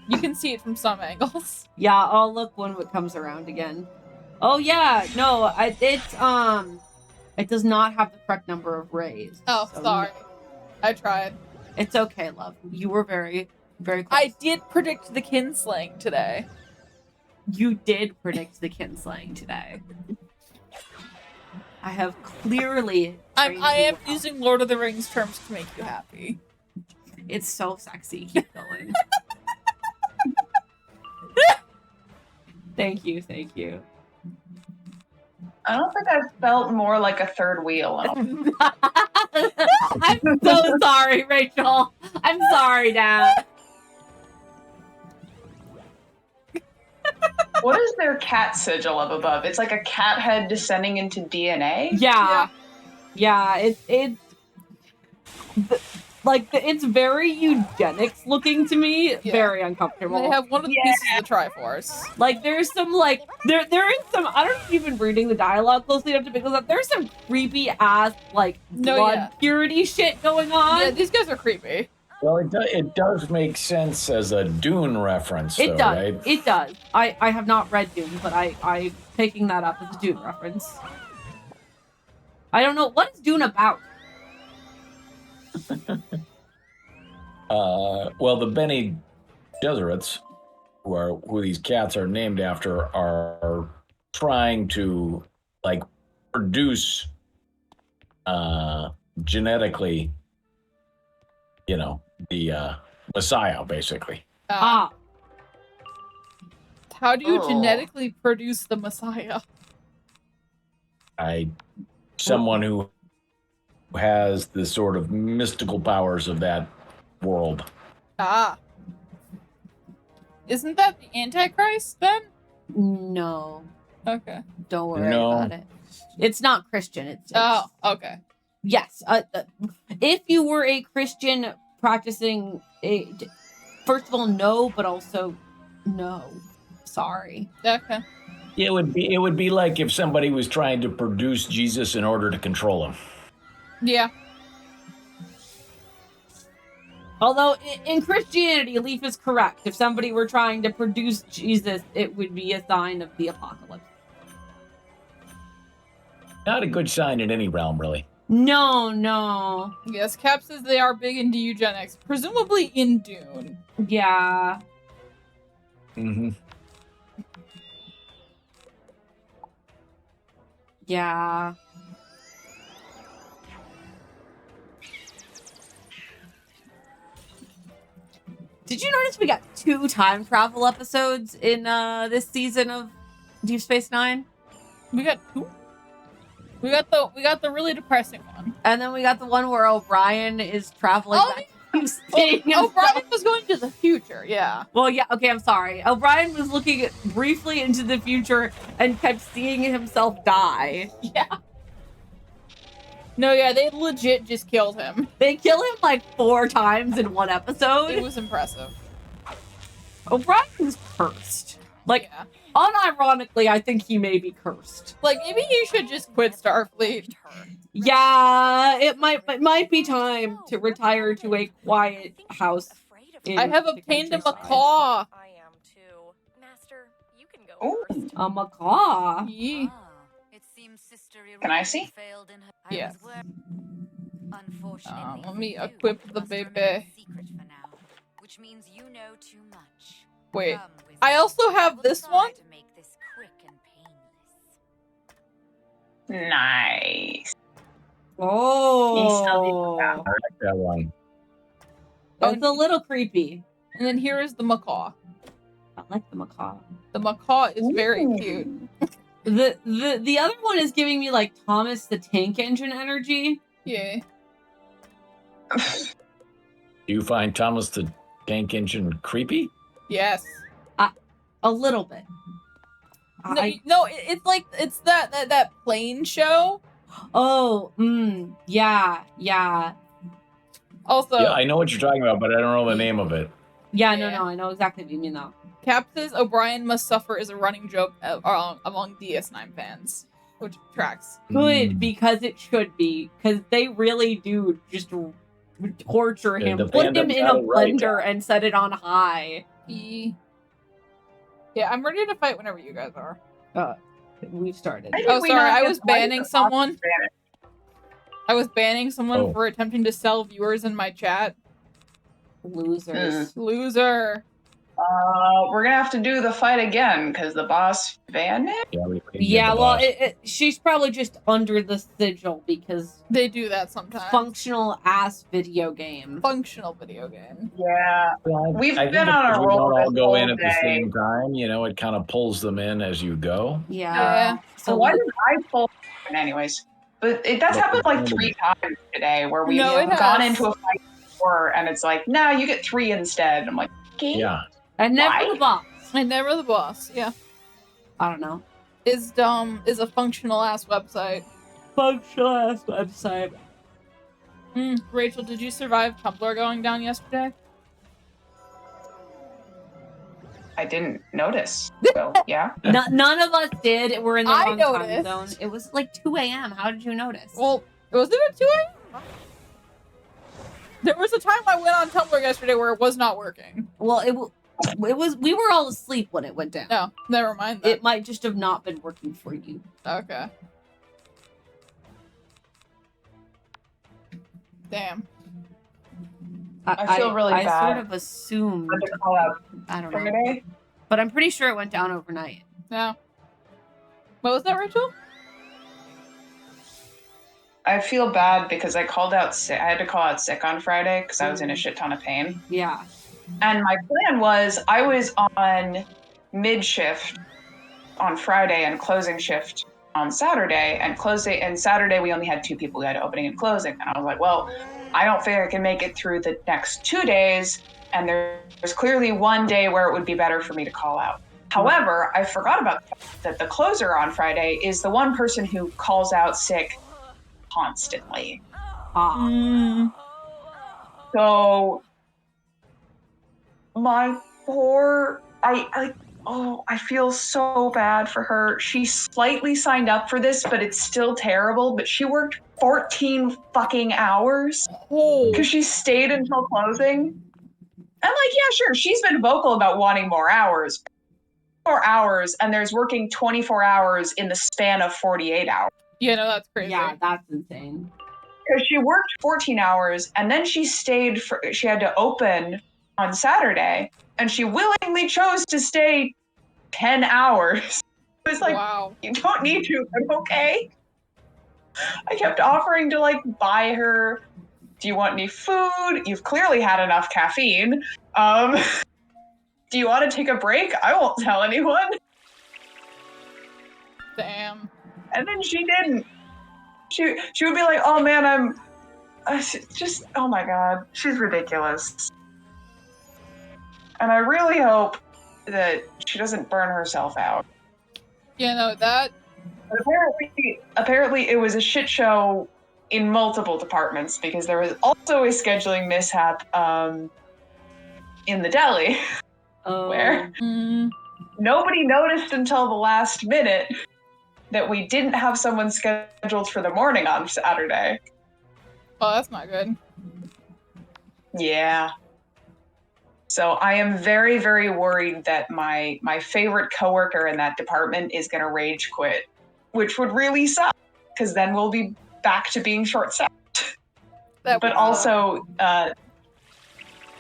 You can see it from some angles. Yeah, I'll look when it comes around again. Oh yeah, no, it does not have the correct number of rays. Oh, so sorry. I tried. It's okay, love. You were very, very close. I did predict the kinslaying today. You did predict the kinslaying today. I have clearly. I trained am you well. using Lord of the Rings terms to make you happy. It's so sexy. Keep going. Thank you. I don't think I've felt more like a third wheel. I'm so sorry, Rachel. I'm sorry, Dad. What is their cat sigil up above? It's like a cat head descending into DNA. Yeah. It's it's very eugenics looking to me. Yeah. Very uncomfortable. They have one of the pieces of the Triforce. Like there's some there is some I don't even reading the dialogue closely enough to pick this up. There's some creepy ass blood purity shit going on. Yeah, these guys are creepy. Well, it does make sense as a Dune reference, It though, does. right? It does. I have not read Dune, but I'm picking that up as a Dune reference. I don't know what is Dune about. Well, the Bene Gesserits, who these cats are named after, are trying to like produce genetically, the Messiah, basically. Ah, How do you Oh. genetically produce the Messiah? Someone who has the sort of mystical powers of that world. Ah. Isn't that the Antichrist then? no. Okay. Don't worry No. about it. It's not Christian. It's Oh, okay. yes. If you were a Christian practicing, first of all, no, but also no. Sorry. Okay. It would be like if somebody was trying to produce Jesus in order to control him. Yeah. Although in Christianity, Leaf is correct. If somebody were trying to produce Jesus, it would be a sign of the apocalypse. Not a good sign in any realm, really. No. Yes, Cap says they are big into eugenics, presumably in Dune. Yeah. Mm-hmm. Yeah. Did you notice we got 2 time travel episodes in this season of Deep Space Nine? We got two. We got the really depressing one. And then we got the one where O'Brien is traveling Oh, back. He's seeing himself. O'Brien was going to the future, yeah. Well, yeah, okay, I'm sorry. O'Brien was looking briefly into the future and kept seeing himself die. Yeah. No, yeah, they legit just killed him. They kill him like 4 times in one episode. It was impressive. O'Brien's cursed. Like, Yeah. unironically, I think he may be cursed. Like, maybe he should just quit Starfleet. Yeah, it might be time to retire to a quiet house. in I have the obtained a countryside. macaw. I am too. Master, you can go Oh. first. A macaw. Yee. It seems Sister Can I see? failed in her. Yes. Unfortunately, let me you equip the must remain baby. secret for now, which means you know too much. Wait. Come, wizard. I also have will this try one. to make this quick and painless. Nice. Oh, I like that one. it's a little creepy. And then here is the macaw. I like the macaw. The macaw is very Ooh. cute. The other one is giving me like Thomas the Tank Engine energy. Yeah. Do you find Thomas the Tank Engine creepy? Yes. A little bit. It's like it's that plane show. Yeah. Also, Yeah, I know what you're talking about, but I don't know the name of it. Yeah, Yeah. no, I know exactly what you mean though. Cap says O'Brien must suffer is a running joke among DS9 fans, which tracks. Good, Mm. because it should be. Because they really do just torture Yeah, him. the Put him fandom in got a it right. blender and set it on high. Yeah, I'm ready to fight whenever you guys are. We've started. I think Oh, we sorry, not I get was the light banning of the someone. Spanish. I was banning someone Oh. for attempting to sell viewers in my chat. Losers. Loser. We're gonna have to do the fight again because the boss banned it. Yeah, we can Yeah, get the well, boss. she's probably just under the sigil because They do that sometimes. functional ass video game. Functional video game. Yeah, we've I think been on because a we roll don't all this go whole in at the day. same time. It kind of pulls them in as you go. Yeah. So So why did I pull? Anyways, but that's Well, happened like it's 3 times today where we've No, it gone has. into a fight before and it's like, nah, you get 3 instead. I'm like, okay. Yeah. and never Why? the boss. And never the boss. Yeah. I don't know. Is a functional ass website. Functional ass website. Rachel, did you survive Tumblr going down yesterday? I didn't notice. So yeah. None of us did. We're in the I wrong time noticed. zone. It was like 2 a.m. How did you notice? Well, was it at 2 a.m.? There was a time I went on Tumblr yesterday where it was not working. Well, it was. We were all asleep when it went down. No, never mind that. It might just have not been working for you. Okay. Damn. I feel really I bad. sort of assumed. I had to call out I don't for know. today. But I'm pretty sure it went down overnight. No. What was that, Rachel? I feel bad because I called out sick. I had to call out sick on Friday because I was in a shit ton of pain. Yeah. And my plan was I was on mid shift on Friday and closing shift on Saturday. And Saturday we only had 2 people who had opening and closing. And I was like, well, I don't think I can make it through the next 2 days. And there's clearly one day where it would be better for me to call out. However, I forgot about the fact that the closer on Friday is the one person who calls out sick constantly. Ah. So my poor, I feel so bad for her. She slightly signed up for this, but it's still terrible. But she worked 14 fucking hours Oh. because she stayed until closing. And like, yeah, sure, she's been vocal about wanting more hours. And there's working 24 hours in the span of 48 hours. Yeah, no, that's crazy. Yeah, that's insane. Because she worked 14 hours and then she she had to open on Saturday and she willingly chose to stay 10 hours. It was like, wow. you don't need to, but okay. I kept offering to like buy her, do you want any food? You've clearly had enough caffeine. Do you want to take a break? I won't tell anyone. Damn. And then she didn't. She would be like, oh man, just, oh my god, she's ridiculous. And I really hope that she doesn't burn herself out. Yeah, no, that... But apparently it was a shit show in multiple departments because there was also a scheduling mishap in the deli where nobody noticed until the last minute that we didn't have someone scheduled for the morning on Saturday. Oh, that's not good. Yeah. So I am very, very worried that my favorite coworker in that department is going to rage quit, which would really suck because then we'll be back to being short-staffed. But also,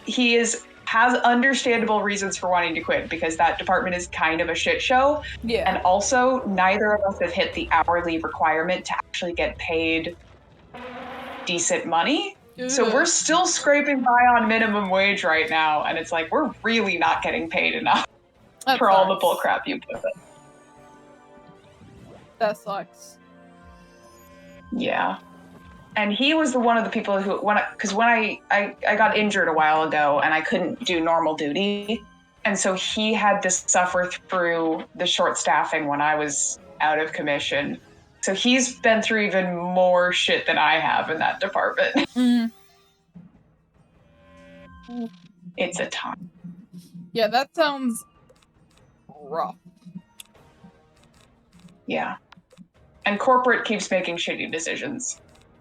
he has understandable reasons for wanting to quit because that department is kind of a shit show. Yeah. And also, neither of us have hit the hourly requirement to actually get paid decent money. So we're still scraping by on minimum wage right now, and it's like we're really not getting paid enough for all the bullcrap you put in. That sucks. Yeah. And he was one of the people who, when I got injured a while ago and I couldn't do normal duty. And so he had to suffer through the short staffing when I was out of commission. So he's been through even more shit than I have in that department. It's a ton. Yeah, that sounds rough. Yeah. And corporate keeps making shitty decisions.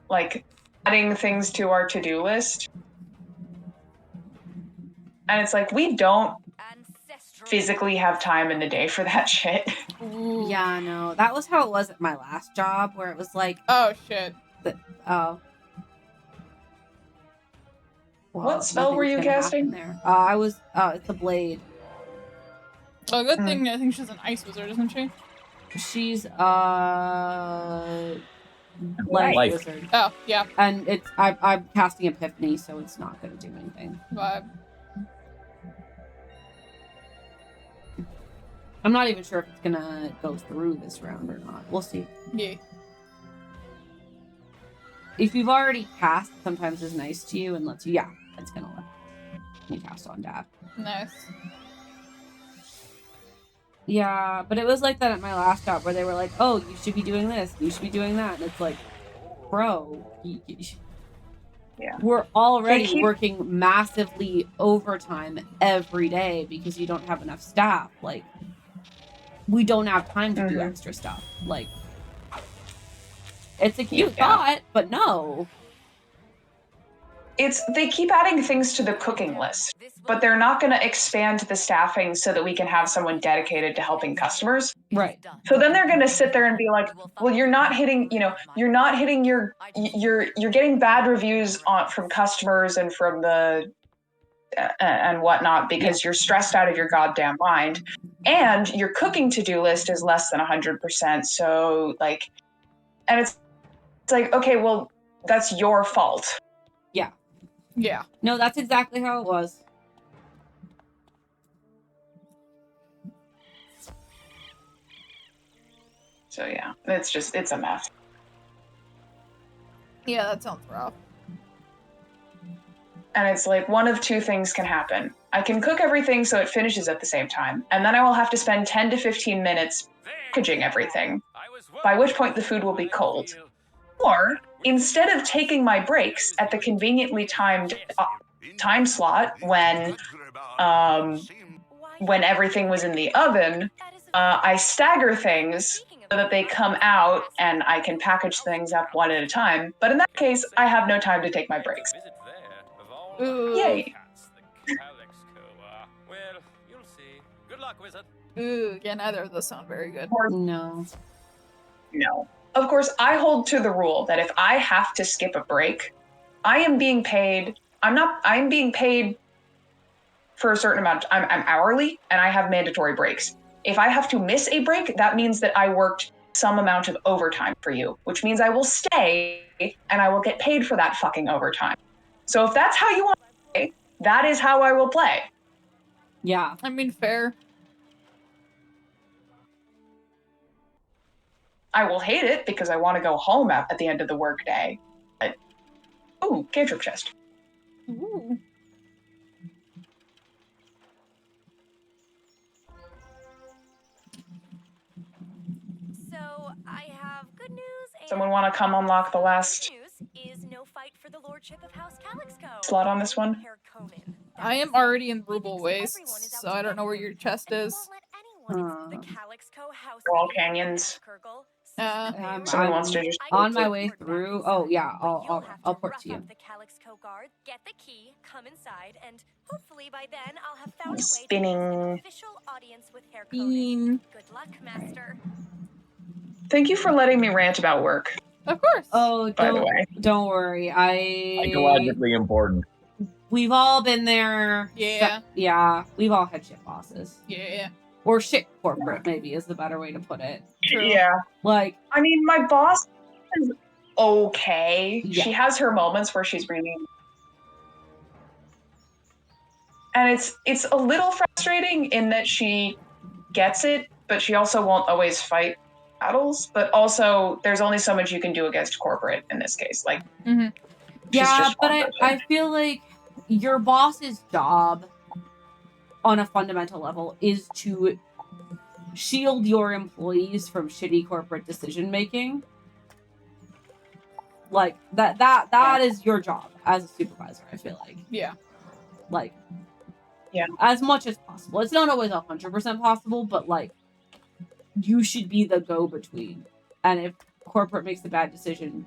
Like adding things to our to-do list. And it's like, we don't physically have time in the day for that shit. Ooh. Yeah, no. That was how it was at my last job, where it was like... Oh, shit. Well, what spell were you casting? There. I was... it's a blade. Oh, good thing, I think she's an ice wizard, isn't she? She's, Life. wizard. Oh, yeah. And it's... I'm casting Epiphany, so it's not going to do anything. Vibe. I'm not even sure if it's gonna go through this round or not. We'll see. Yeah. If you've already cast, sometimes it's nice to you and lets you... Yeah, it's gonna let you cast on Dad. Nice. Yeah, but it was like that at my last job where they were like, oh, you should be doing this, you should be doing that. And it's like, bro, Yeah. we're already working massively overtime every day because you don't have enough staff. Like, we don't have time to do extra stuff. Like, it's a cute thought, but no. they keep adding things to the cooking list, but they're not going to expand the staffing so that we can have someone dedicated to helping customers. Right. So then they're going to sit there and be like, well, you're not hitting you're getting bad reviews from customers and from the and whatnot because you're stressed out of your goddamn mind, and your cooking to-do list is less than 100%. So like, and it's like, okay, well, that's your fault. Yeah. No, that's exactly how it was. So yeah, it's a mess. Yeah, that sounds rough. And it's like one of two things can happen. I can cook everything so it finishes at the same time, and then I will have to spend 10 to 15 minutes packaging everything, by which point the food will be cold. Or, instead of taking my breaks at the conveniently timed time slot when everything was in the oven, I stagger things so that they come out and I can package things up one at a time. But in that case, I have no time to take my breaks. Ooh. Yay. Well, you'll see. Good luck, wizard. Ooh, yeah, neither of those sound very good. No. No. Of course, I hold to the rule that if I have to skip a break, I am being paid. I'm being paid for a certain amount. I'm hourly and I have mandatory breaks. If I have to miss a break, that means that I worked some amount of overtime for you, which means I will stay and I will get paid for that fucking overtime. So if that's how you want to play, that is how I will play. Yeah. I mean, fair. I will hate it because I want to go home at the end of the workday. But, ooh, cantrip chest. Ooh. So I have good news. And Someone want to come unlock the last good news is no fight for the lordship of House Calixco. slot on this one? Herr Conan. I am already in Ruble Wastes, so I don't know where your chest is. The Calixco House. Wall Canyons. Someone wants to just on my way through. Oh yeah, I'll port to you. The Calixco guard, get the key, come inside, and hopefully by then I'll have found a way spinning. to have official audience with Herr Conan. Bean. Good luck, master. Thank you for letting me rant about work. Of course. Oh, By the way, don't worry. Psychologically important. We've all been there. Yeah. Yeah, we've all had shit bosses. Yeah. Or shit corporate, maybe is the better way to put it. True. yeah. Like, I mean, my boss is okay. Yeah. She has her moments where she's really, and it's a little frustrating in that she gets it, but she also won't always fight battles. But also, there's only so much you can do against corporate in this case. Like, Mm-hmm. she's yeah, just but one I person. feel like your boss's job on a fundamental level is to shield your employees from shitty corporate decision making. Like that is your job as a supervisor, I feel like. Yeah. Like, yeah, as much as possible. It's not always 100% possible, but like, you should be the go-between. And if corporate makes a bad decision,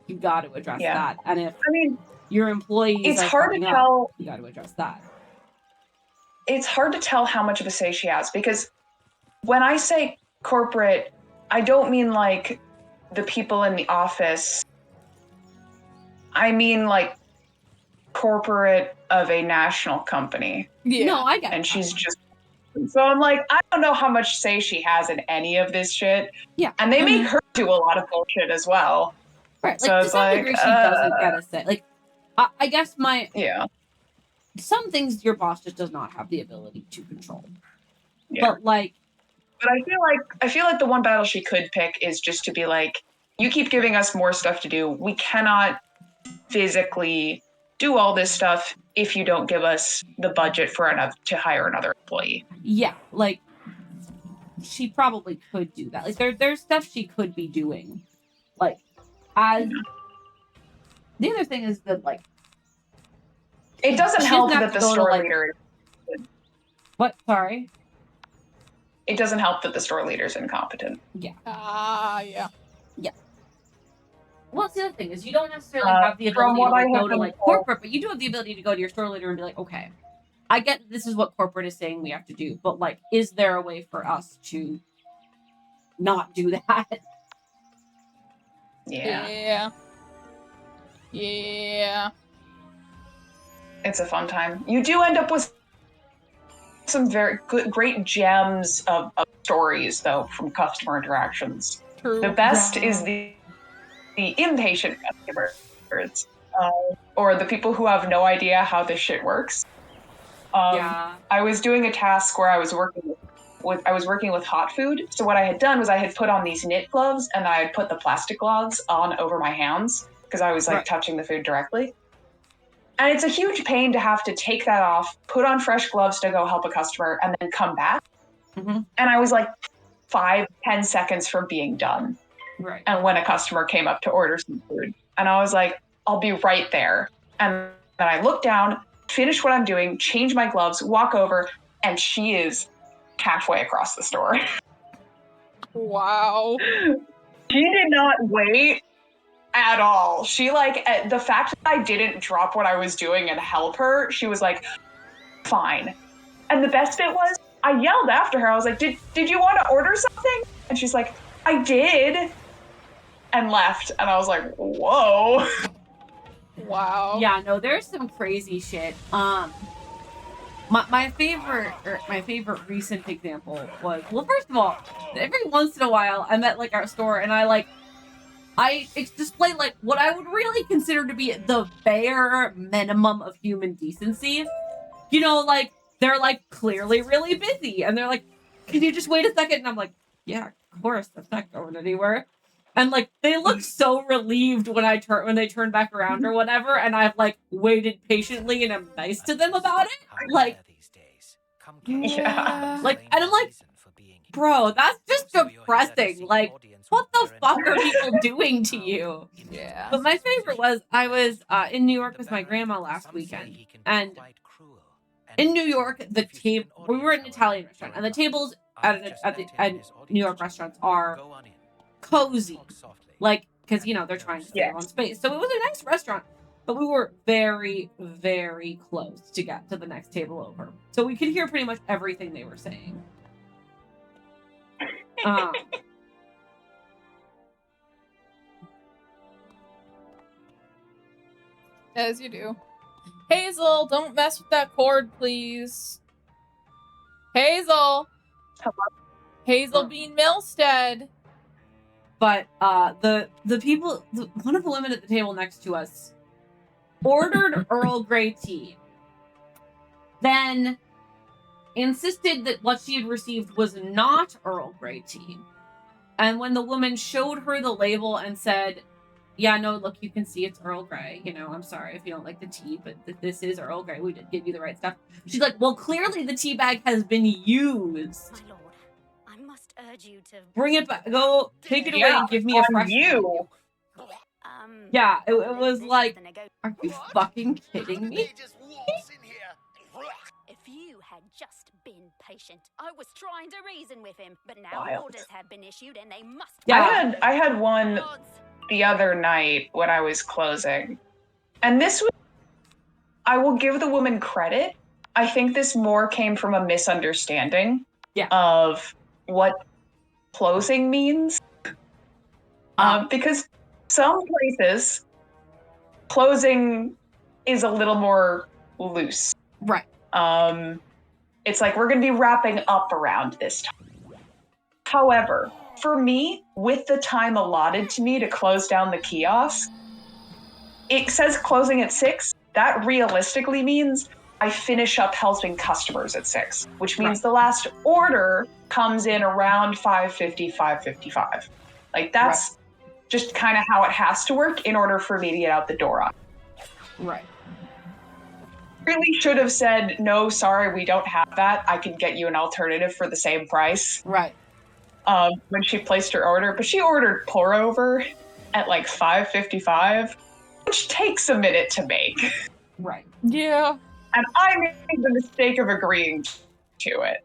you got to address that. And if your employees it's are hard to fucking up, tell. you got to address that. It's hard to tell how much of a say she has, because when I say corporate, I don't mean like the people in the office. I mean like corporate of a national company. Yeah. No, I get it. And she's just, so I'm like, I don't know how much say she has in any of this shit. Yeah. And they make her do a lot of bullshit as well. Right. Like, So to it's some like, degree, she doesn't get a say. Like, I guess yeah. some things your boss just does not have the ability to control. Yeah. But like, But I feel like the one battle she could pick is just to be like, you keep giving us more stuff to do. We cannot physically do all this stuff if you don't give us the budget to hire another employee. yeah, like she probably could do that. Like there's stuff she could be doing. Like, as the other thing is that like, it doesn't she help doesn't have that to the go to, store like- leader. what? Sorry. It doesn't help that the store leader's incompetent. Yeah. Yeah. Well, it's the other thing is you don't necessarily Uh, have the from ability what to like, I go have to been like told- corporate, but you do have the ability to go to your store leader and be like, okay, I get that this is what corporate is saying we have to do, but like, is there a way for us to not do that? Yeah, Yeah. it's a fun time. You do end up with some very good, great gems of stories, though, from customer interactions. True. The best Yeah. is the impatient customers, or the people who have no idea how this shit works. Yeah. I was doing a task where I was working with hot food. So what I had done was I had put on these knit gloves and I had put the plastic gloves on over my hands because I was like Right. touching the food directly. And it's a huge pain to have to take that off, put on fresh gloves to go help a customer, and then come back. Mhm. And I was like 5-10 seconds from being done. Right. And when a customer came up to order some food, and I was like, I'll be right there. And then I look down, finish what I'm doing, change my gloves, walk over, and she is halfway across the store. Wow. She did not wait at all. She the fact that I didn't drop what I was doing and help her, she was like, fine. And the best bit was, I yelled after her. I was like, did you want to order something? And she's like, I did. And left. And I was like, whoa. Wow. Yeah, no, there's some crazy shit. My favorite recent example was, well, first of all, every once in a while I'm at like our store and I display like what I would really consider to be the bare minimum of human decency. You know, like they're like clearly really busy and they're like, can you just wait a second? And I'm like, yeah, of course, that's not going anywhere. And like they look so relieved when they turn back around or whatever, and I've like waited patiently and I'm nice to them about it. Like, Yeah. like, and I'm like, bro, that's just depressing. Like, what the fuck are people doing to you? Yeah. But my favorite was I was in New York with my grandma last weekend, and in New York, we were in an Italian restaurant, and the tables at New York restaurants are cozy, like, because you know they're trying to save on space. So it was a nice restaurant, but we were very, very close to get to the next table over, so we could hear pretty much everything they were saying. As you do. Hazel, don't mess with that cord, please. Hazel. Hazel Bean Milstead. But the people, one of the women at the table next to us ordered Earl Grey tea, then insisted that what she had received was not Earl Grey tea. And when the woman showed her the label and said, yeah, no, look, you can see it's Earl Grey. You know, I'm sorry if you don't like the tea, but this is Earl Grey. We did give you the right stuff. She's like, well, clearly the tea bag has been used. My lord, I must urge you to Bring it back. Go, take it away and give me a fresh you. Yeah, it was like, are you fucking kidding me? If you had just been patient, I was trying to reason with him, but now Wild. orders have been issued and they must. Yeah. I had one Gods. the other night when I was closing. And this was, I will give the woman credit. I think this more came from a misunderstanding of what closing means. Because some places, closing is a little more loose. Right. It's like, we're going to be wrapping up around this time. However, for me, with the time allotted to me to close down the kiosk, it says closing at 6. That realistically means I finish up helping customers at 6, which means the last order comes in around 5:50, 5:55. Like, that's just kind of how it has to work in order for me to get out the door on. Right. Really should have said, no, sorry, we don't have that. I can get you an alternative for the same price. Right. When she placed her order, but she ordered pour over at like 5:55, which takes a minute to make. Right. Yeah. And I made the mistake of agreeing to it.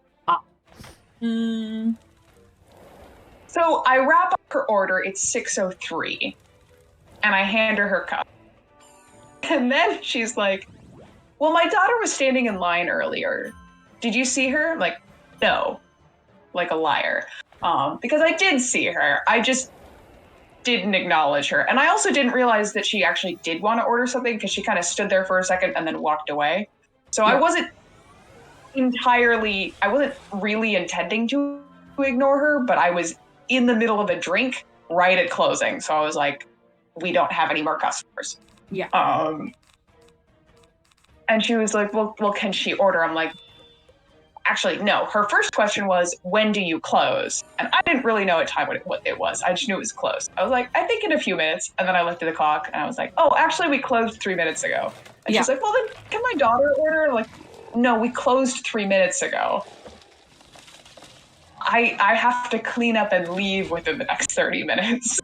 So I wrap up her order, it's 6:03. And I hand her cup. And then she's like, well, my daughter was standing in line earlier. Did you see her? I'm like, no. Like a liar. Because I did see her. I just didn't acknowledge her. And I also didn't realize that she actually did want to order something because she kind of stood there for a second and then walked away. So I wasn't really intending to ignore her, but I was in the middle of a drink right at closing. So I was like, we don't have any more customers. Yeah. And she was like, well, can she order? I'm like, actually, no. Her first question was, when do you close? And I didn't really know at time what it was. I just knew it was closed. I was like, I think in a few minutes. And then I looked at the clock and I was like, oh, actually, we closed 3 minutes ago. And she's like, well, then can my daughter order? I'm like, no, we closed 3 minutes ago. I have to clean up and leave within the next 30 minutes.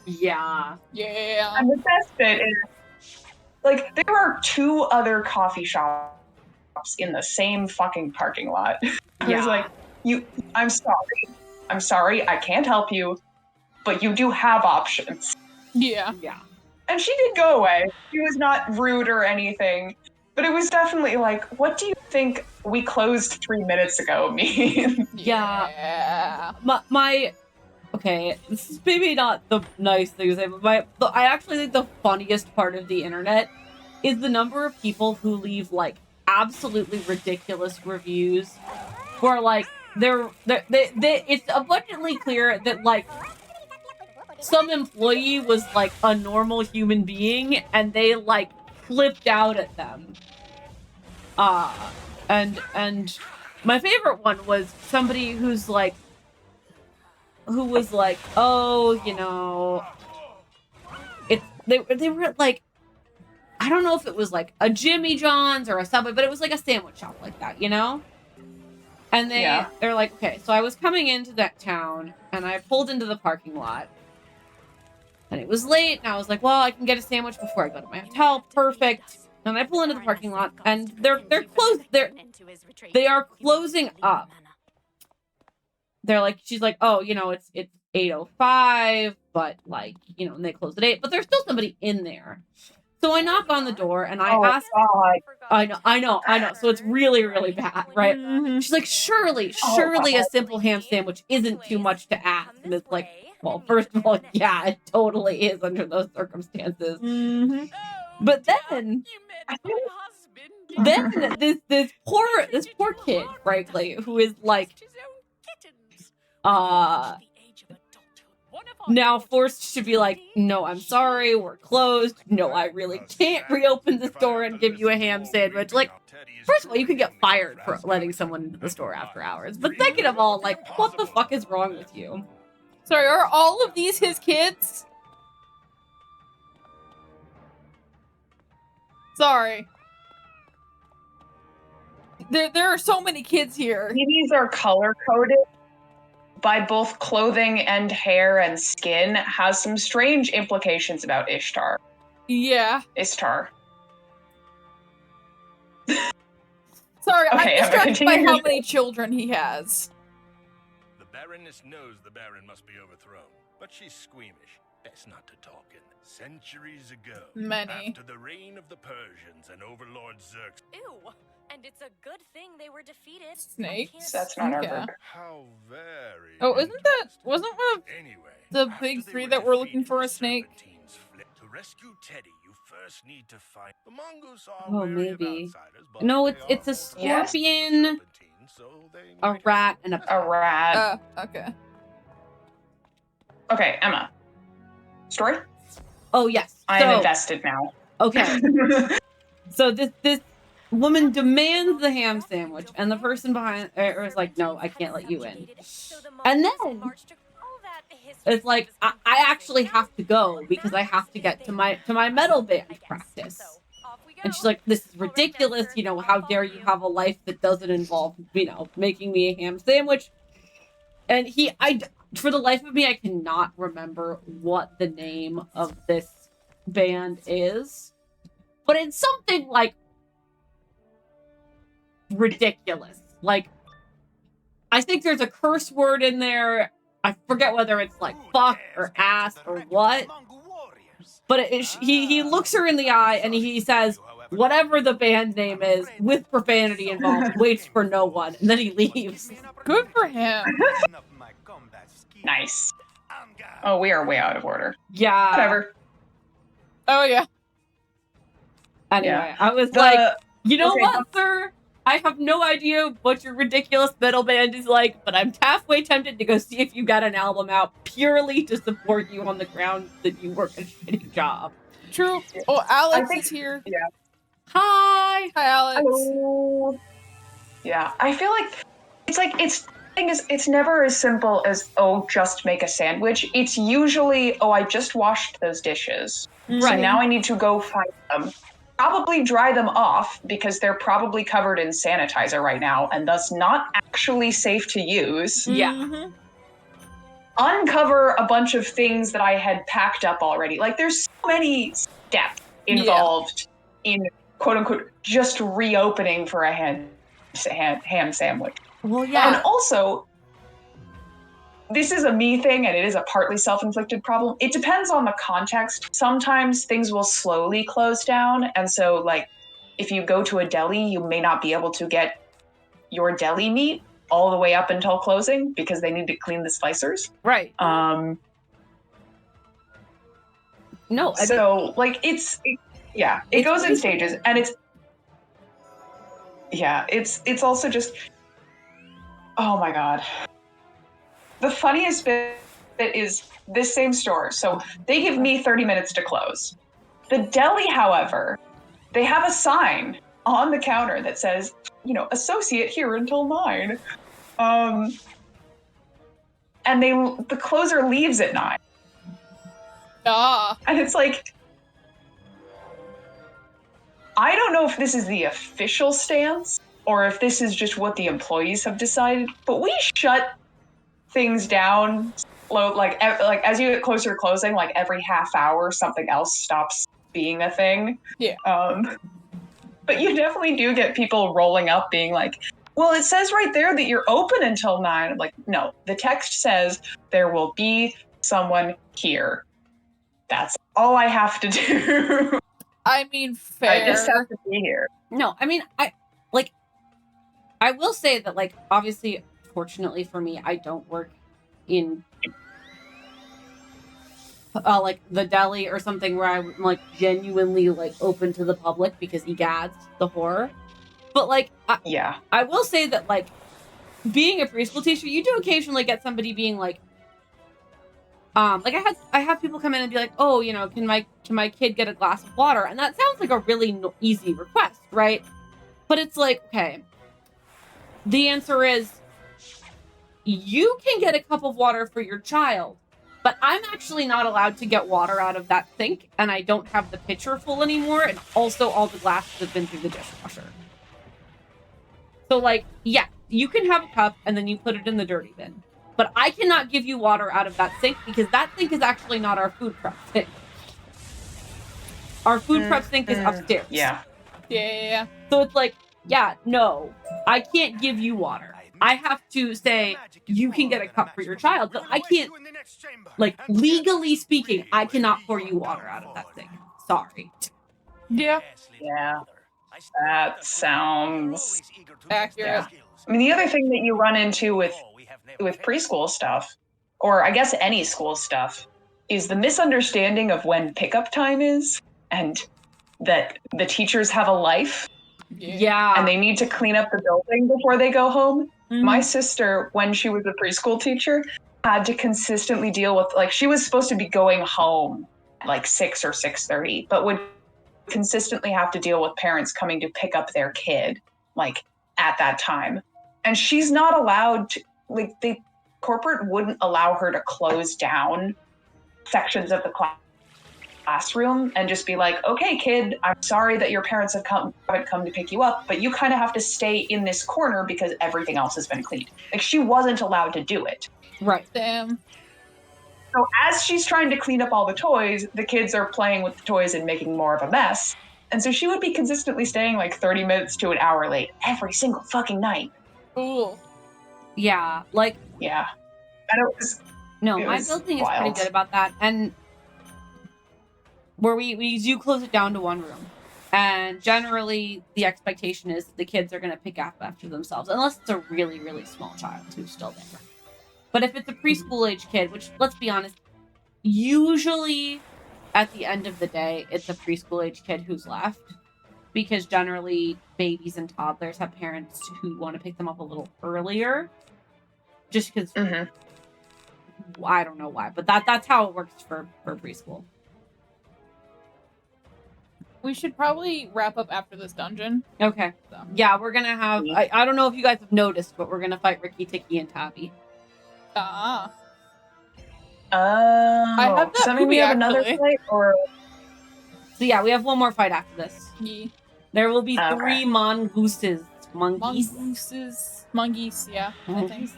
Yeah. Yeah. And the best bit is, like, there are 2 other coffee shops in the same fucking parking lot. I was like, I'm sorry, I can't help you, but you do have options. Yeah. Yeah. And she did go away. She was not rude or anything, but it was definitely like, what do you think we closed 3 minutes ago mean? Yeah. My okay, this is maybe not the nice thing to say, but I actually think the funniest part of the internet is the number of people who leave like absolutely ridiculous reviews where like it's abundantly clear that like some employee was like a normal human being and they like flipped out at them. And my favorite one was somebody who was like, oh, you know, they were like, I don't know if it was like a Jimmy John's or a Subway, but it was like a sandwich shop like that, you know? And they're like, okay, so I was coming into that town and I pulled into the parking lot and it was late and I was like, well, I can get a sandwich before I go to my hotel. Perfect. And I pull into the parking lot and they're closed. They are closing up. They're like, she's like, oh, you know, it's 8:05, but like, you know, and they close at 8, but there's still somebody in there. So I knock on the door and I ask, I know. So it's really, really bad, right? Mm-hmm. She's like, surely a simple ham sandwich isn't too much to ask. And it's like, well, first of all, yeah, it totally is under those circumstances. Mm-hmm. But then this poor kid, frankly, who is like, now forced to be like, no, I'm sorry, we're closed. No, I really can't reopen the store and give you a ham sandwich. Like, first of all, you could get fired for letting someone into the store after hours. But second of all, like, what the fuck is wrong with you? Sorry, are all of these his kids? Sorry. There are so many kids here. These are color-coded by both clothing and hair and skin, has some strange implications about Ishtar. Yeah. Ishtar. Sorry, Okay, I'm distracted by continue. how many children he has. The Baroness knows the Baron must be overthrown, but she's squeamish. Best not to talk in. Centuries ago, Many. after the reign of the Persians and Overlord Xerxes. Ew. And it's a good thing they were defeated. Snakes? That's not Okay. our group. How very. Oh, wasn't one of Anyway, the after big they 3 were that we're looking defeated, for a the snake? Serpentines fled. To rescue Teddy, you first need to find the mongoose are Oh, wary of maybe. outsiders, but No, they it's are a also scorpion, serpentines, so they a might rat, and a... A rat. Okay. Okay, Emma. Story? Oh, yes. I am So, invested now. okay. So this woman demands the ham sandwich, and the person behind her is like, no, I can't let you in. And then it's like, I actually have to go because I have to get to my metal band practice. And she's like, this is ridiculous. You know, how dare you have a life that doesn't involve, you know, making me a ham sandwich. And for the life of me, I cannot remember what the name of this band is. But it's something like ridiculous. Like, I think there's a curse word in there. I forget whether it's like fuck or ass or what. But he looks her in the eye and he says, whatever the band name is, with profanity involved, waits for no one, and then he leaves. Good for him. Nice. Oh, we are way out of order. Yeah. Whatever. Oh yeah. Anyway, Yeah. I was The- like, you know okay, what, sir? I have no idea what your ridiculous metal band is like, but I'm halfway tempted to go see if you got an album out purely to support you on the ground that you work a shitty job. True. Oh, Alex think- is here. Hi. Hi, Alex. Hello. Yeah, I feel like it's never as simple as, oh, just make a sandwich. It's usually, oh, I just washed those dishes. So Right. now I need to go find them. Probably dry them off because they're probably covered in sanitizer right now and thus not actually safe to use. Yeah. Mhm. Uncover a bunch of things that I had packed up already. Like there's so many steps involved in quote unquote just reopening for a ham sandwich. Well, And yeah. also, this is a me thing and it is a partly self-inflicted problem. It depends on the context. Sometimes things will slowly close down. And so, like, if you go to a deli, you may not be able to get your deli meat all the way up until closing because they need to clean the slicers. Right. No, So, like, it It's goes in reasonable. stages. And it's also just, oh my God. The funniest bit is this same store. So they give me 30 minutes to close. The deli, however, they have a sign on the counter that says, associate here until 9. And the closer leaves at 9. Ah. And it's like, I don't know if this is the official stance or if this is just what the employees have decided, but we shut things down slow, like as you get closer to closing, like every half hour, something else stops being a thing. Yeah. But you definitely do get people rolling up being like, well, it says right there that you're open until 9. I'm like, no, the text says there will be someone here. That's all I have to do. I mean, fair. I just have to be here. No, I mean, I will say that, like, obviously, fortunately for me, I don't work in like the deli or something where I'm like genuinely like open to the public because egads the horror. But like, Yeah. I will say that, like, being a preschool teacher, you do occasionally get somebody being like, like I have people come in and be like, oh, can my kid get a glass of water? And that sounds like a really easy request, right? But it's like, okay, the answer is you can get a cup of water for your child, but I'm actually not allowed to get water out of that sink, and I don't have the pitcher full anymore, and also all the glasses have been through the dishwasher. So, like, yeah, you can have a cup and then you put it in the dirty bin. But I cannot give you water out of that sink because that sink is actually not our food prep sink. Our food prep sink is upstairs. Yeah. Yeah. So it's like, yeah, no, I can't give you water. I have to say, you can get a cup for your child, but I can't, like, legally speaking, I cannot pour you water out of that sink. Sorry. Yeah. Yeah. That sounds Accurate. Yeah. I mean, the other thing that you run into with preschool stuff, or I guess any school stuff, is the misunderstanding of when pickup time is and that the teachers have a life Yeah. and they need to clean up the building before they go home. Mhm. My sister, when she was a preschool teacher, had to consistently deal with, like, she was supposed to be going home at like 6 or 6:30, but would consistently have to deal with parents coming to pick up their kid, like, at that time. And she's not allowed to, like, the corporate wouldn't allow her to close down sections of the classroom and just be like, okay, kid, I'm sorry that your parents haven't come to pick you up, but you kind of have to stay in this corner because everything else has been cleaned. Like, she wasn't allowed to do it. Right. Damn. So as she's trying to clean up all the toys, the kids are playing with the toys and making more of a mess. And so she would be consistently staying like 30 minutes to an hour late every single fucking night. Ooh. Yeah. Like, Yeah. And it was no, It my was building is pretty wild. good about that. And where we do close it down to one room. And generally, the expectation is the kids are going to pick up after themselves, unless it's a really, really small child who's still there. But if it's a preschool age kid, which, let's be honest, usually at the end of the day, it's a preschool age kid who's left. Because generally, babies and toddlers have parents who want to pick them up a little earlier. Just because, I don't know why, but that's how it works for preschool. We should probably wrap up after this dungeon. Okay. So. Yeah, we're gonna have. I don't know if you guys have noticed, but we're gonna fight Ricky, Tiki, and Tabby. Ah. I have that Does that mean we movie, have another actually. fight, or So yeah, we have one more fight after this. Yeah. There will be Okay. 3 mongooses. Mongoose. Mongoose, yeah. I think. Mongoose?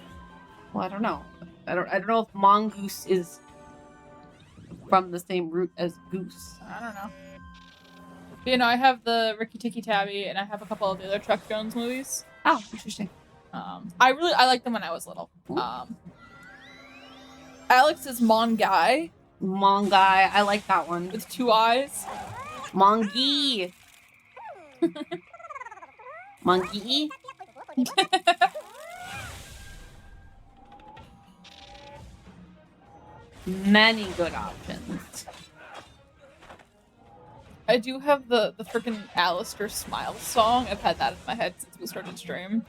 Well, I don't know. I don't know if mongoose is from the same root as goose. I don't know. But, you know, I have the Ricky Tikki Tabby, and I have a couple of the other Chuck Jones movies. Oh, interesting. I liked them when I was little. Alex is Mongai Mongai. I like that one. with 2 eyes. Mongi. Monkey. Many good options. I do have the freaking Alistair Smile song. I've had that in my head since we started stream.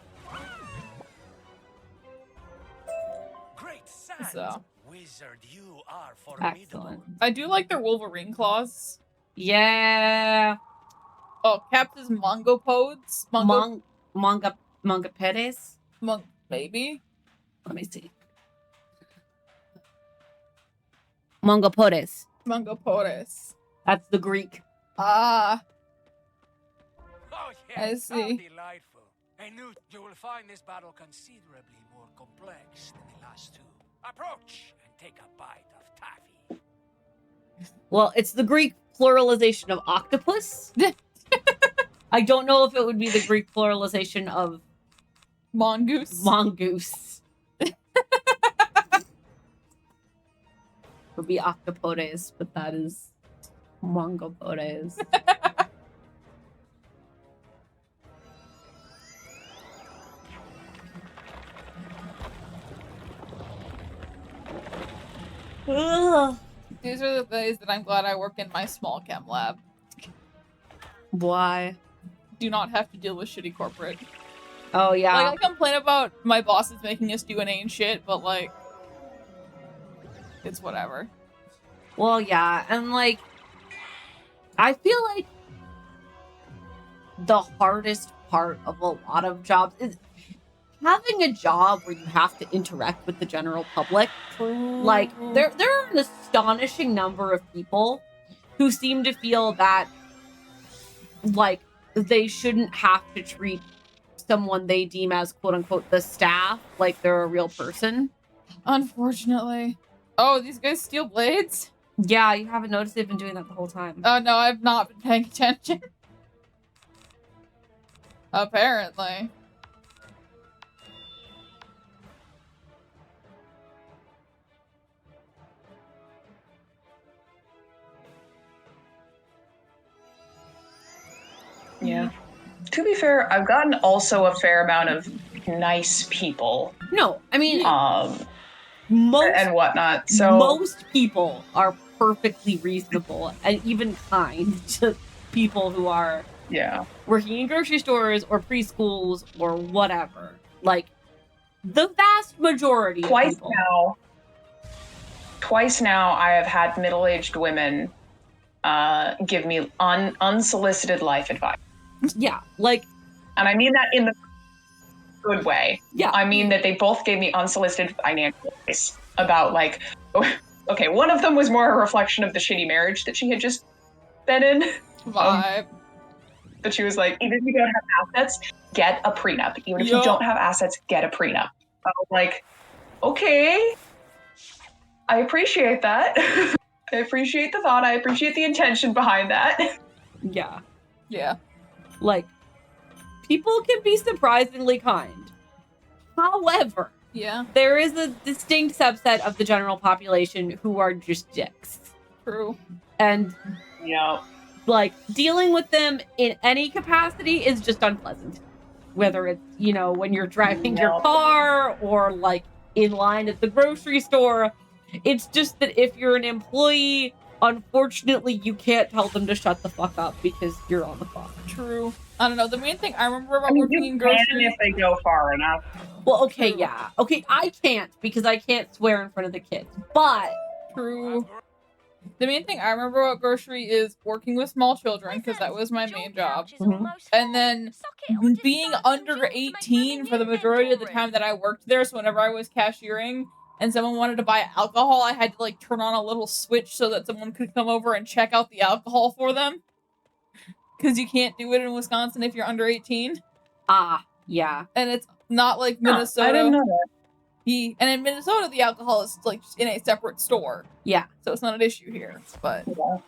Great sand. So Wizard, you are formidable. Excellent. I do like their Wolverine claws. Yeah. Oh, Cap's Mongopodes. Manga Perez. Maybe. Let me see. Mongopores. Mongopodes. That's the Greek. Ah. Oh, I yes, how see. delightful. I knew you will find this battle considerably more complex than the last two. Approach and take a bite of taffy. Well, it's the Greek pluralization of octopus. I don't know if it would be the Greek pluralization of Mongoose. mongoose. Would be octopodes, but that is mongopodes. Ugh. These are the days that I'm glad I work in my small chem lab. Why? Do not have to deal with shitty corporate. Oh yeah. Like, I complain about my bosses making us do inane shit, but, like, it's whatever. Well, yeah, and like, I feel like the hardest part of a lot of jobs is having a job where you have to interact with the general public. Like, there are an astonishing number of people who seem to feel that, like, they shouldn't have to treat someone they deem as quote-unquote the staff like they're a real person. Unfortunately. Oh, these guys steal blades? Yeah, you haven't noticed they've been doing that the whole time. Oh, no, I've not been paying attention. Apparently. yeah. To be fair, I've gotten also a fair amount of nice people, No, I mean, and whatnot. So most people are perfectly reasonable and even kind to people who are yeah. working in grocery stores or preschools or whatever. Like, the vast majority of people. Twice now, I have had middle-aged women give me unsolicited life advice. Yeah, like, And I mean that in the good way. yeah. I mean that they both gave me unsolicited financial advice about, like, okay, one of them was more a reflection of the shitty marriage that she had just been in. Vibe. But she was like, even if you don't have assets, get a prenup. Even if Yeah. you don't have assets, get a prenup. I was like, okay, I appreciate that. I appreciate the thought. I appreciate the intention behind that. Yeah. Yeah. Like, people can be surprisingly kind. However, Yeah. there is a distinct subset of the general population who are just dicks. True. And Yeah. Like, dealing with them in any capacity is just unpleasant. Whether it's, you know, when you're driving your No. car or, like, in line at the grocery store. It's just that if you're an employee, unfortunately, you can't tell them to shut the fuck up because you're on the clock. True. I don't know. The main thing I remember about I mean, working you in can grocery. if they go far enough. Well, okay, True. yeah. Okay, I can't because I can't swear in front of the kids. But True. The main thing I remember about grocery is working with small children because that was my main job. And then being under 18 for the majority of the time that I worked there. So whenever I was cashiering and someone wanted to buy alcohol, I had to like turn on a little switch so that someone could come over and check out the alcohol for them. Because you can't do it in Wisconsin if you're under 18. yeah. And it's not like Minnesota. I didn't know that. And in Minnesota, the alcohol is like in a separate store. Yeah. So it's not an issue here. But Yeah.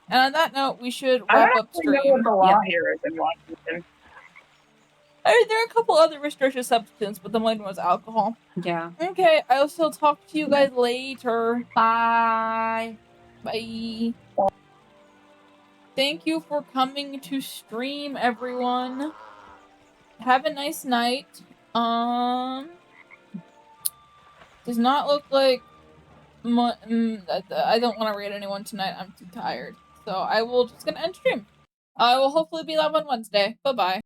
and on that note, we should I wrap don't up actually know stream. what the law Yeah. here is in Washington. There are a couple other restricted substances, but the main one was alcohol. Yeah. Okay, I will still talk to you guys later. Bye. Bye. Thank you for coming to stream, everyone. Have a nice night. Does not look like I don't want to raid anyone tonight. I'm too tired. So I will just gonna end stream. I will hopefully be live on Wednesday. Bye-bye.